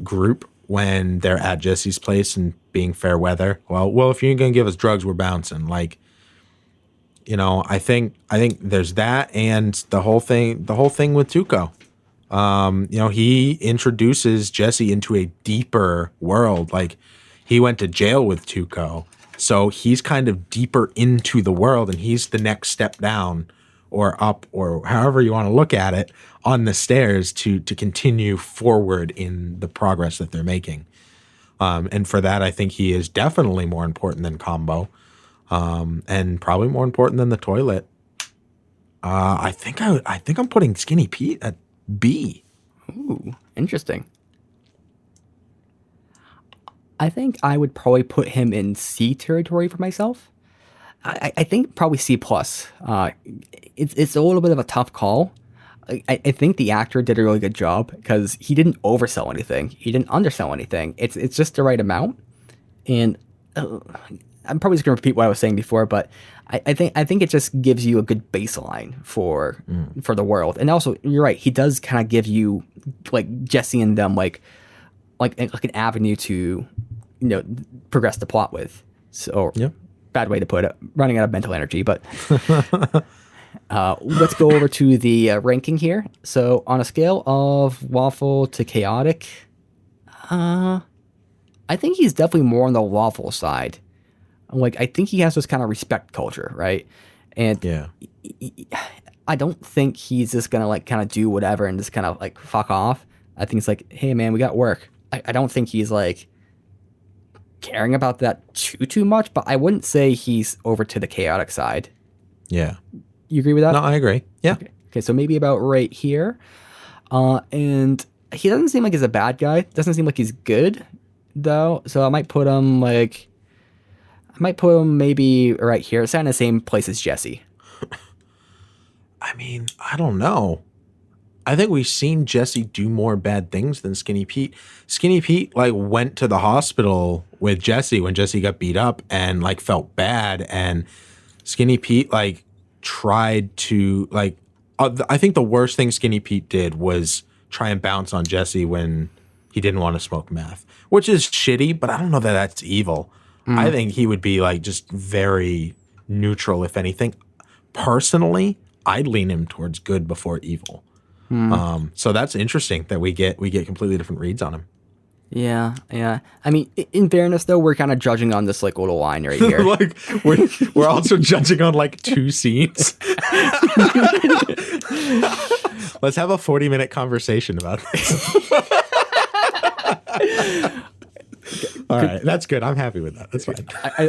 group when they're at Jesse's place and being fair weather. Well, if you're going to give us drugs, we're bouncing. Like, I think there's that, and the whole thing with Tuco. He introduces Jesse into a deeper world. Like, he went to jail with Tuco. So he's kind of deeper into the world, and he's the next step down or up or however you want to look at it on the stairs to continue forward in the progress that they're making. And for that, I think he is definitely more important than Combo, and probably more important than the toilet. I think I'm putting Skinny Pete at B. Ooh, interesting. I think I would probably put him in C territory for myself. I think probably C+. It's a little bit of a tough call. I think the actor did a really good job because he didn't oversell anything. He didn't undersell anything. It's just the right amount. And I'm probably just going to repeat what I was saying before, but I think it just gives you a good baseline for the world. And also, you're right. He does kind of give you like Jesse and them like an avenue to progress the plot with. So yeah. Bad way to put it, running out of mental energy, but let's go over to the ranking here. So on a scale of waffle to chaotic, I think he's definitely more on the waffle side. Like, I think he has this kind of respect culture, right? And yeah, I don't think he's just gonna like kind of do whatever and just kind of like fuck off. I think it's like, hey man, we got work. I don't think he's like caring about that too much, but I wouldn't say he's over to the chaotic side. Yeah. You agree with that? No, I agree. Yeah. Okay, so maybe about right here. And he doesn't seem like he's a bad guy. Doesn't seem like he's good though. So I might put him maybe right here. It's in the same place as Jesse. I mean, I don't know. I think we've seen Jesse do more bad things than Skinny Pete. Skinny Pete like went to the hospital with Jesse when Jesse got beat up and like felt bad, and Skinny Pete like tried to like. I think the worst thing Skinny Pete did was try and bounce on Jesse when he didn't want to smoke meth, which is shitty. But I don't know that that's evil. I think he would be like just very neutral, if anything. Personally, I'd lean him towards good before evil. So that's interesting that we get completely different reads on him. Yeah. I mean, in fairness, though, we're kind of judging on this like little line right here. Like we're also judging on like 2 scenes. Let's have a 40-minute conversation about this. All right, that's good. I'm happy with that. That's fine.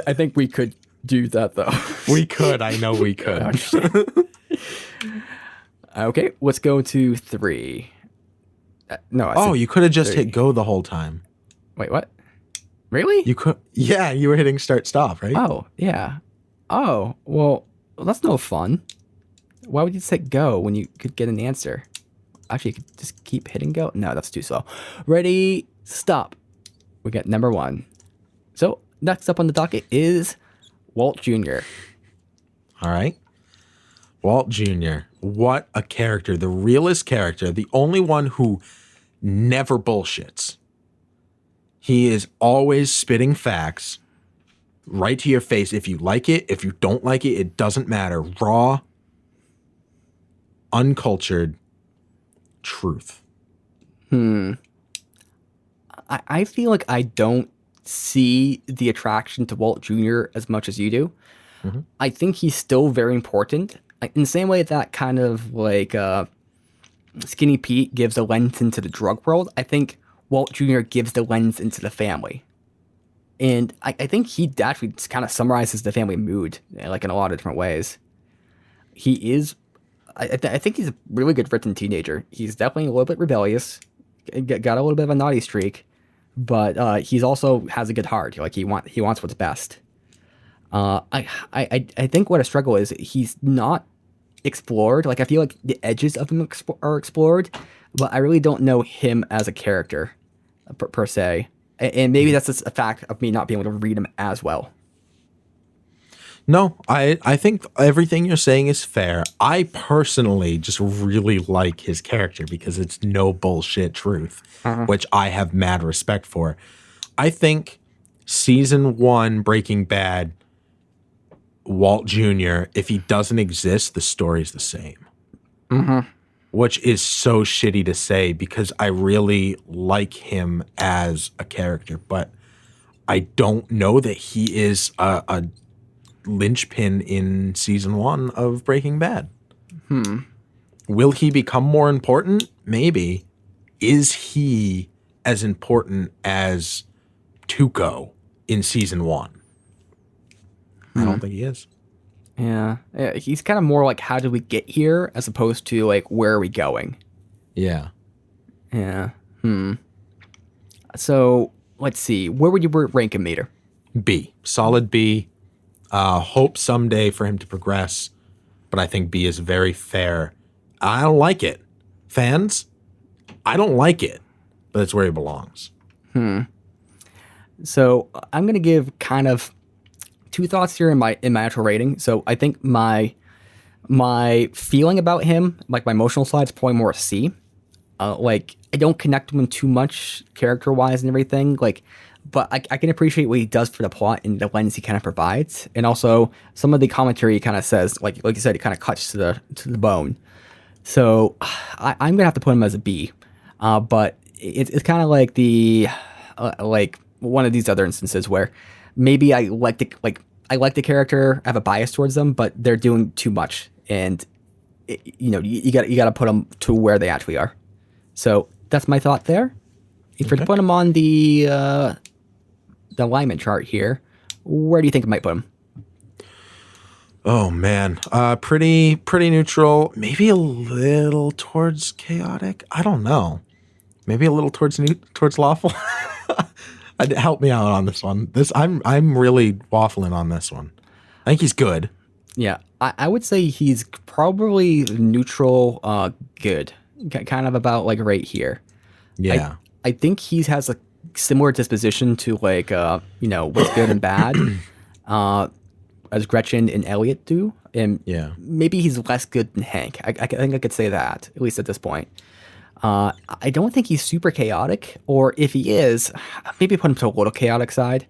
I think we could do that though. We could. I know we could. Okay, let's go to 3. No. You could have just hit go the whole time. Wait, what? Really? You could. Yeah, you were hitting start stop, right? Oh, yeah. Oh, well, that's no fun. Why would you say go when you could get an answer? Actually, you could just keep hitting go. No, that's too slow. Ready, stop. We got number 1. So next up on the docket is Walt Jr. All right. Walt Jr. What a character. The realest character. The only one who never bullshits. He is always spitting facts right to your face. If you like it, if you don't like it, it doesn't matter. Raw, uncultured truth. I feel like I don't see the attraction to Walt Jr. as much as you do. I think he's still very important. Like, in the same way that kind of like Skinny Pete gives a lens into the drug world, I think Walt Jr. gives the lens into the family. And I think he actually kind of summarizes the family mood, like in a lot of different ways. He is, I think he's a really good written teenager. He's definitely a little bit rebellious, got a little bit of a naughty streak, but he's also has a good heart. Like he wants what's best. I think what a struggle is, he's not explored. Like I feel like the edges of him are explored, but I really don't know him as a character per se. And maybe that's just a fact of me not being able to read him as well. No, I think everything you're saying is fair. I personally just really like his character because it's no bullshit truth, which I have mad respect for. I think season 1 Breaking Bad, Walt Jr., if he doesn't exist, the story's the same. Which is so shitty to say because I really like him as a character, but I don't know that he is a linchpin in season 1 of Breaking Bad. Will he become more important? Maybe. Is he as important as Tuco in season 1? I don't think he is. Yeah, he's kind of more like, how did we get here, as opposed to like, where are we going? Yeah. So let's see, where would you rank him, Meader? B. Solid B. Hope someday for him to progress, but I think B is very fair. I don't like it. Fans, I don't like it, but it's where he belongs. So I'm going to give kind of 2 thoughts here in my actual rating. So I think my feeling about him, like my emotional side, is probably more a C. Like I don't connect with him too much character wise and everything. Like, but I can appreciate what he does for the plot and the lens he kind of provides, and also some of the commentary he kind of says, like you said, it kind of cuts to the bone. So I'm gonna have to put him as a B. But it's kind of like the like one of these other instances where maybe I like the character, I have a bias towards them, but they're doing too much, and you got to put them to where they actually are. So that's my thought there. If you're to put them on the alignment chart here, where do you think I might put them? Oh man, pretty neutral. Maybe a little towards chaotic. I don't know. maybe a little towards lawful. Help me out on this one. I'm really waffling on this one. I think he's good. Yeah, I would say he's probably neutral, good, kind of about like right here. Yeah. I think he has a similar disposition to like what's good and bad, as Gretchen and Elliot do, and Yeah. maybe he's less good than Hank. I think I could say that at least at this point. I don't think he's super chaotic, or if he is, maybe put him to a little chaotic side.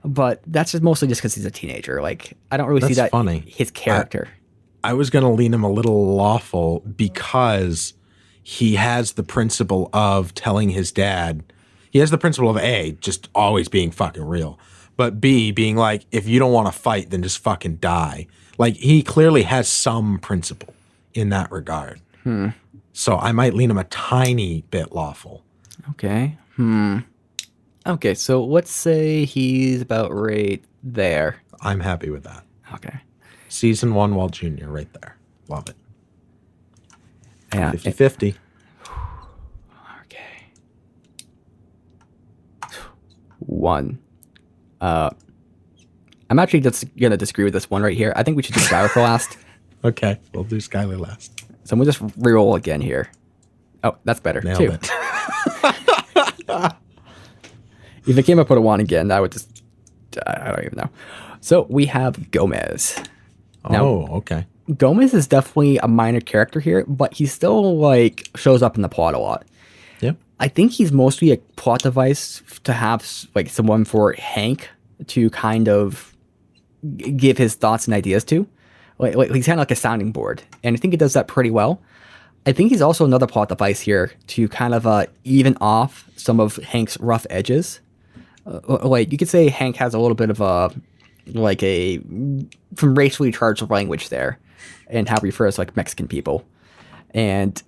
But that's just mostly just because he's a teenager. Like I don't really see that funny. His character. I was going to lean him a little lawful because he has the principle of telling his dad. He has the principle of A, just always being fucking real. But B, being like, if you don't want to fight, then just fucking die. Like, he clearly has some principle in that regard. So I might lean him a tiny bit lawful. Okay. Okay, so let's say he's about right there. I'm happy with that. Okay. Season 1 Walt Jr. right there. Love it. Yeah. 50-50. Okay. 1. I'm actually just going to disagree with this one right here. I think we should do Skyler for last. Okay, we'll do Skyler last. So we'll just reroll again here. Oh, that's better. Nailed 2. it. If it came up with a 1 again, I would just... I don't even know. So we have Gomez. Now, okay. Gomez is definitely a minor character here, but he still like shows up in the plot a lot. Yep. I think he's mostly a plot device to have like someone for Hank to kind of give his thoughts and ideas to. Like he's kind of like a sounding board, and I think he does that pretty well. I think he's also another plot device here to kind of even off some of Hank's rough edges. Like you could say Hank has a little bit of some racially charged language there, and how he refers to like Mexican people, and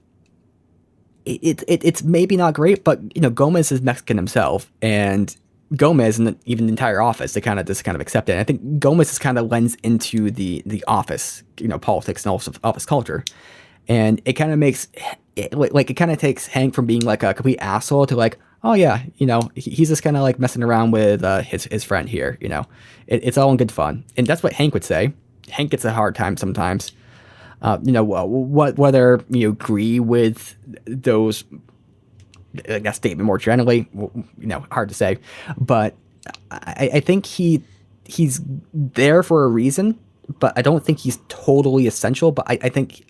it's maybe not great, but Gomez is Mexican himself, and Gomez and even the entire office they kind of accept it. And I think Gomez just kind of lends into the office politics and also office culture, and it kind of makes it kind of takes Hank from being like a complete asshole to like, oh yeah, he's just kind of like messing around with his friend here. It's all in good fun, and that's what Hank would say. Hank gets a hard time sometimes. Whether you agree with those, that statement more generally, hard to say. But I think he's there for a reason, but I don't think he's totally essential. But I think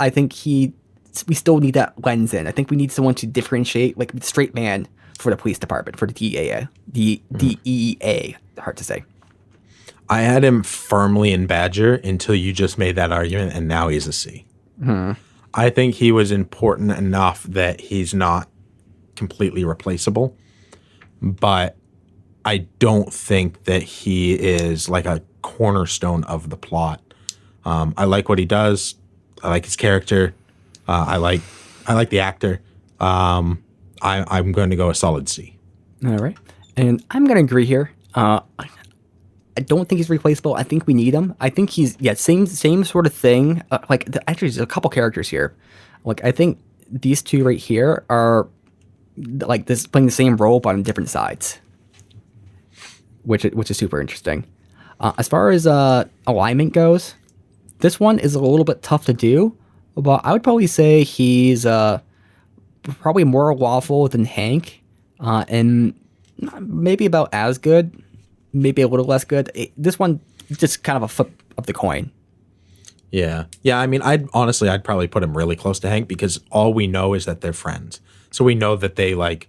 we still need that lens in. I think we need someone to differentiate, like the straight man for the police department, for the DEA. DEA, hard to say. I had him firmly in Badger until you just made that argument, and now he's a C. I think he was important enough that he's not completely replaceable, but I don't think that he is like a cornerstone of the plot. I like what he does. I like his character. I like the actor. I'm going to go a solid C. All right. And I'm going to agree here. I don't think he's replaceable. I think we need him. I think he's, same sort of thing. Actually, there's a couple characters here. Like, I think these two right here are like this playing the same role, but on different sides, which is super interesting. As far as alignment goes, this one is a little bit tough to do, but I would probably say he's probably more lawful than Hank, and maybe about as good, maybe a little less good. This one just kind of a flip of the coin. Yeah. I mean, I'd probably put him really close to Hank because all we know is that they're friends. So we know that they like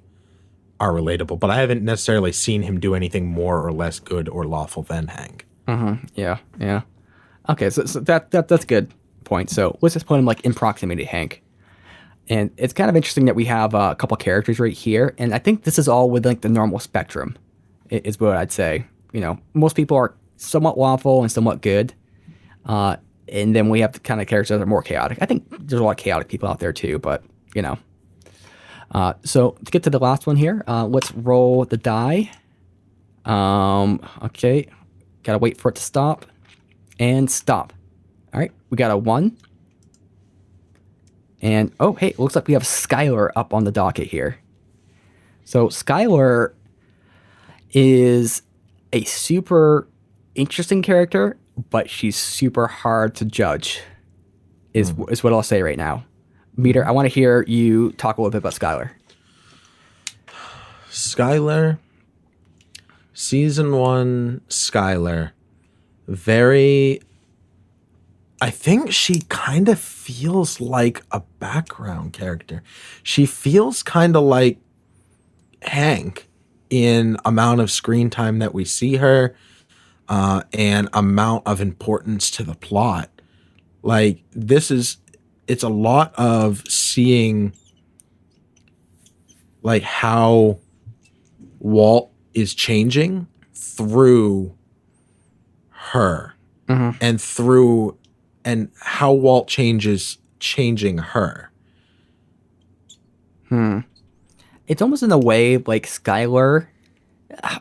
are relatable, but I haven't necessarily seen him do anything more or less good or lawful than Hank. Yeah. Okay, so that's a good point. So let's just put him like in proximity to Hank. And it's kind of interesting that we have a couple characters right here, and I think this is all within like the normal spectrum, is what I'd say. Most people are somewhat lawful and somewhat good, and then we have the kind of characters that are more chaotic. I think there's a lot of chaotic people out there too, but So to get to the last one here, let's roll the die. Okay, gotta wait for it to stop, and stop. All right, we got a 1. And, oh, hey, looks like we have Skyler up on the docket here. So Skylar is a super interesting character, but she's super hard to judge, is what I'll say right now. Meader, I want to hear you talk a little bit about Skylar. Skylar, season 1, Skylar, very. I think she kind of feels like a background character. She feels kind of like Hank in amount of screen time that we see her, and amount of importance to the plot. Like it's a lot of seeing like how Walt is changing through her, and how Walt changing her. It's almost in a way like Skylar.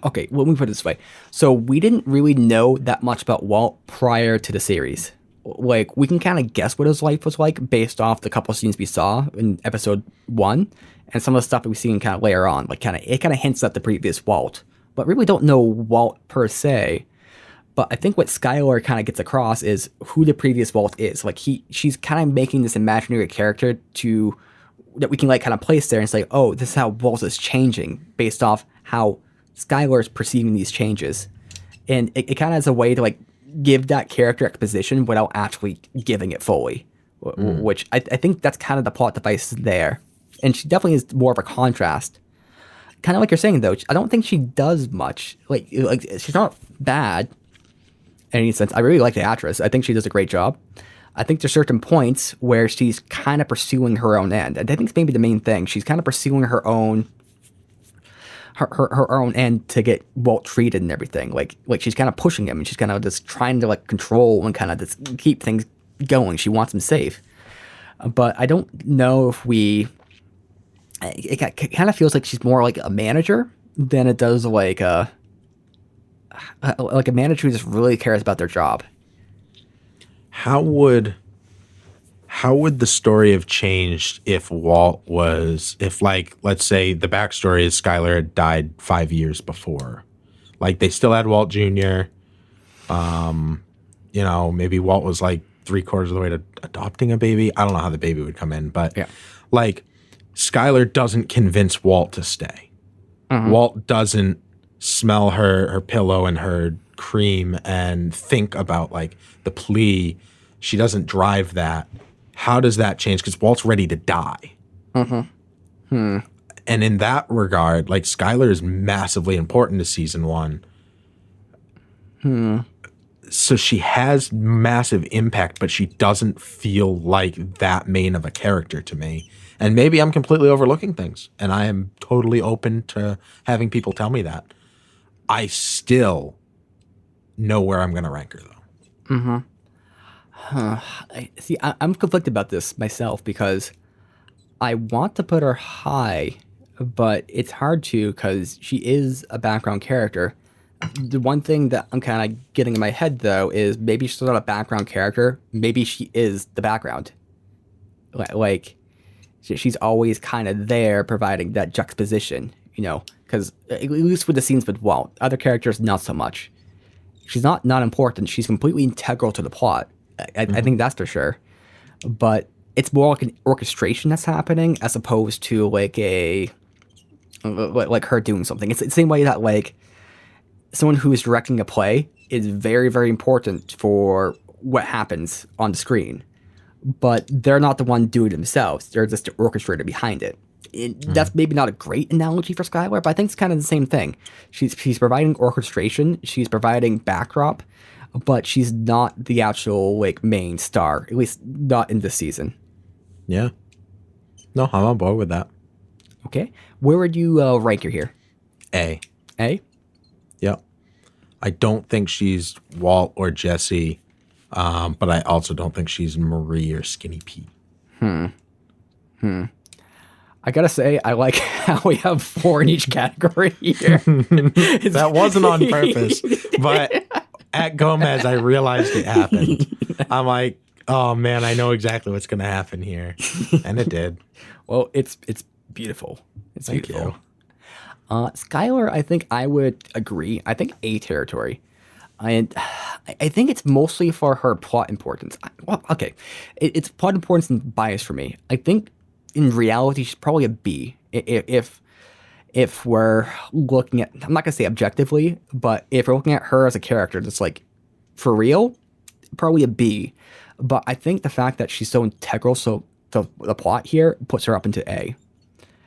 Okay, let me put it this way. So we didn't really know that much about Walt prior to the series. Like, we can kind of guess what his life was like based off the couple scenes we saw in episode 1 and some of the stuff that we see kind of later on. Like, it kind of hints at the previous Walt, but really don't know Walt per se. But I think what Skylar kind of gets across is who the previous Walt is. Like, she's kind of making this imaginary character that we can like kind of place there and say, oh, this is how Walt is changing based off how Skylar is perceiving these changes. And it kind of has a way to like give that character exposition without actually giving it fully, which I think that's kind of the plot device there. And she definitely is more of a contrast. Kind of like you're saying, though, I don't think she does much. Like she's not bad in any sense. I really like the actress. I think she does a great job. I think there's certain points where she's kind of pursuing her own end. And I think it's maybe the main thing. She's kind of pursuing her own end to get Walt treated and everything. Like she's kind of pushing him, and she's kind of just trying to like control and kind of just keep things going. She wants him safe. But I don't know if it kind of feels like she's more like a manager than it does like a manager who just really cares about their job. How would the story have changed if like, let's say the backstory is Skylar had died 5 years before? Like, they still had Walt Jr. Maybe Walt was like 3/4 of the way to adopting a baby. I don't know how the baby would come in, but like, Skylar doesn't convince Walt to stay. Walt doesn't smell her pillow and her cream and think about like the plea. She doesn't drive that. How does that change? Because Walt's ready to die. And in that regard, like, Skylar is massively important to season 1. So she has massive impact, but she doesn't feel like that main of a character to me. And maybe I'm completely overlooking things, and I am totally open to having people tell me that. I still know where I'm going to rank her, though. I'm conflicted about this myself because I want to put her high, but it's hard to because she is a background character. The one thing that I'm kind of getting in my head, though, is maybe she's not a background character. Maybe she is the background. Like she's always kind of there providing that juxtaposition, because at least with the scenes with Walt, other characters, not so much. She's not important. She's completely integral to the plot. I think that's for sure. But it's more like an orchestration that's happening as opposed to like like her doing something. It's the same way that like someone who is directing a play is very, very important for what happens on the screen. But they're not the one doing it themselves. They're just the orchestrator behind it. That's maybe not a great analogy for Skylar, but I think it's kind of the same thing. She's providing orchestration. She's providing backdrop. But she's not the actual like main star, at least not in this season. Yeah. No, I'm on board with that. Okay. Where would you rank her here? A. A? Yep. I don't think she's Walt or Jesse, but I also don't think she's Marie or Skinny Pete. I gotta say, I like how we have 4 in each category here. That wasn't on purpose, but at Gomez, I realized it happened. I'm like, oh man, I know exactly what's going to happen here. And it did. Well, it's beautiful. It's Thank beautiful. Skylar, I think I would agree. I think A territory. And I think it's mostly for her plot importance. Well, okay. It's plot importance and bias for me. I think in reality, she's probably a B. If we're looking at, I'm not going to say objectively, but if we're looking at her as a character, that's like, for real, probably a B. But I think the fact that she's so integral, so the plot here puts her up into A.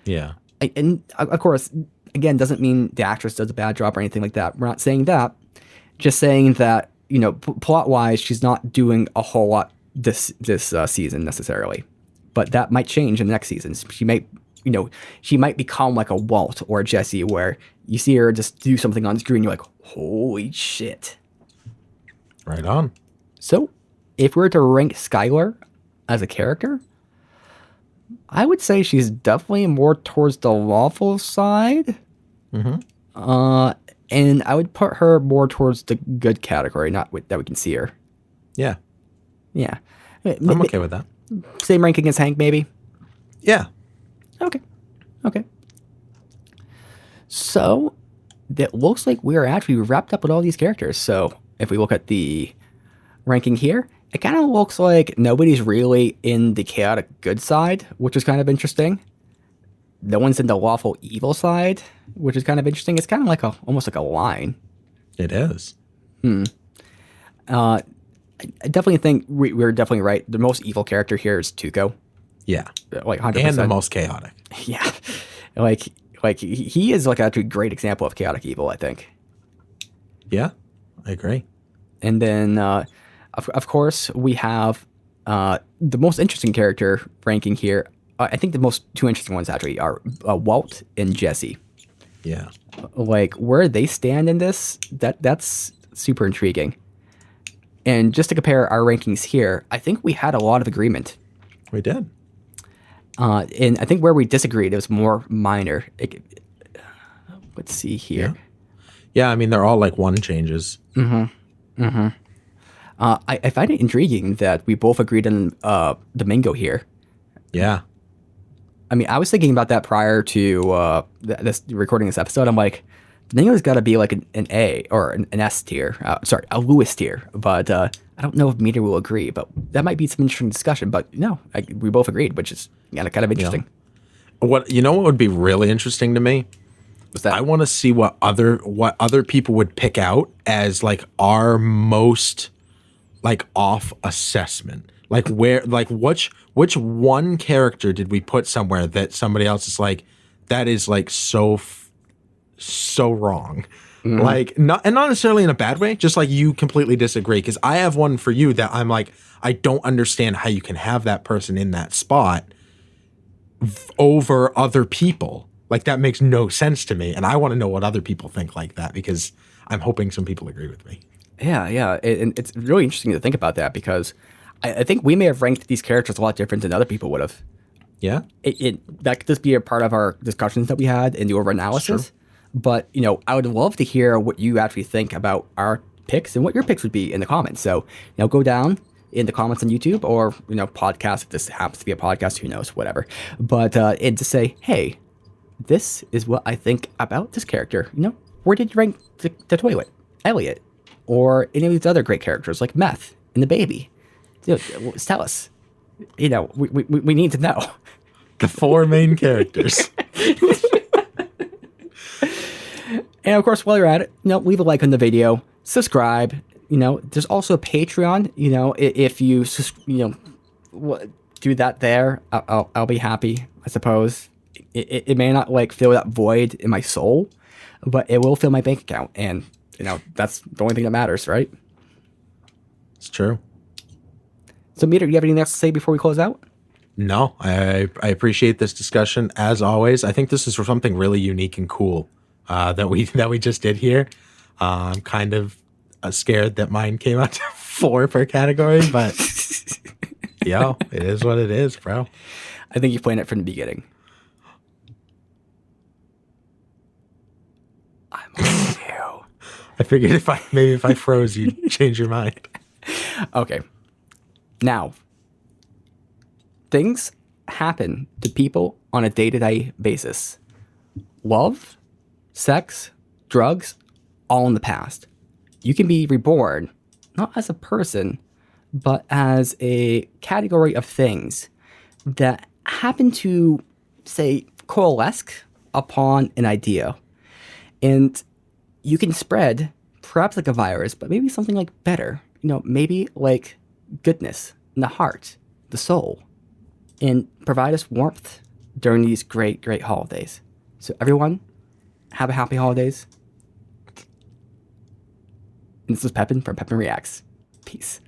Yeah. And of course, again, doesn't mean the actress does a bad job or anything like that. We're not saying that. Just saying that, plot-wise, she's not doing a whole lot this season necessarily. But that might change in the next seasons. She might become like a Walt or a Jesse, where you see her just do something on screen, you're like, holy shit. Right on. So, if we were to rank Skylar as a character, I would say she's definitely more towards the lawful side. Mm-hmm. And I would put her more towards the good category, not that we can see her. Yeah. Yeah. I'm okay with that. Same ranking as Hank, maybe? Yeah. Okay. So, it looks like we are actually wrapped up with all these characters. So, if we look at the ranking here, it kind of looks like nobody's really in the chaotic good side, which is kind of interesting. No one's in the lawful evil side, which is kind of interesting. It's kind of like almost like a line. It is. I definitely think we're definitely right. The most evil character here is Tuco. Yeah. Like 100%. And the most chaotic. Yeah. Like he is like a great example of chaotic evil, I think. Yeah, I agree. And then, of course, we have the most interesting character ranking here. I think the two interesting ones actually are Walt and Jesse. Yeah. Like where they stand in this, that's super intriguing. And just to compare our rankings here, I think we had a lot of agreement. We did. And I think where we disagreed, it was more minor. Let's see here. Yeah, I mean, they're all like one changes. I find it intriguing that we both agreed on Domingo here. Yeah. I mean, I was thinking about that prior to this recording this episode. I'm like, Domingo's got to be like an A or an S tier. Sorry, a Lewis tier. But I don't know if Meader will agree. But that might be some interesting discussion. But no, we both agreed, which is kind of interesting. Yeah. What would be really interesting to me? What's that? I want to see what other people would pick out as like our most like off assessment. Like which one character did we put somewhere that somebody else is like, that is like so wrong. Mm-hmm. Like not necessarily in a bad way, just like you completely disagree. Because I have one for you that I'm like, I don't understand how you can have that person in that spot over other people. Like that makes no sense to me. And I want to know what other people think like that, because I'm hoping some people agree with me. Yeah. And it's really interesting to think about that, because I think we may have ranked these characters a lot different than other people would have. Yeah. That could just be a part of our discussions that we had in the over-analysis. But, I would love to hear what you actually think about our picks and what your picks would be in the comments. So, go down in the comments on YouTube or, podcast, if this happens to be a podcast, who knows, whatever. But and to say, hey, this is what I think about this character. Where did you rank the toilet? Elliot. Or any of these other great characters like Meth and the baby. Tell us. We need to know. The four main characters. And of course, while you're at it, leave a like on the video, subscribe. There's also a Patreon. If you do that there, I'll be happy, I suppose. It may not like fill that void in my soul, but it will fill my bank account, and that's the only thing that matters, right? It's true. So, Meader, do you have anything else to say before we close out? No, I appreciate this discussion as always. I think this is something really unique and cool that we just did here. I'm kind of scared that mine came out to 4 per category, but it is what it is, bro. I think you planned it from the beginning. I'm with you. I figured if I froze, you'd change your mind. Okay. Now, things happen to people on a day-to-day basis. Love sex, drugs, all in the past. You can be reborn, not as a person, but as a category of things that happen to, say, coalesce upon an idea. And you can spread, perhaps like a virus, but maybe something like better. Maybe like goodness in the heart, the soul, and provide us warmth during these great, great holidays. So everyone, have a happy holidays. And this is Pepin from Pepin Reacts. Peace.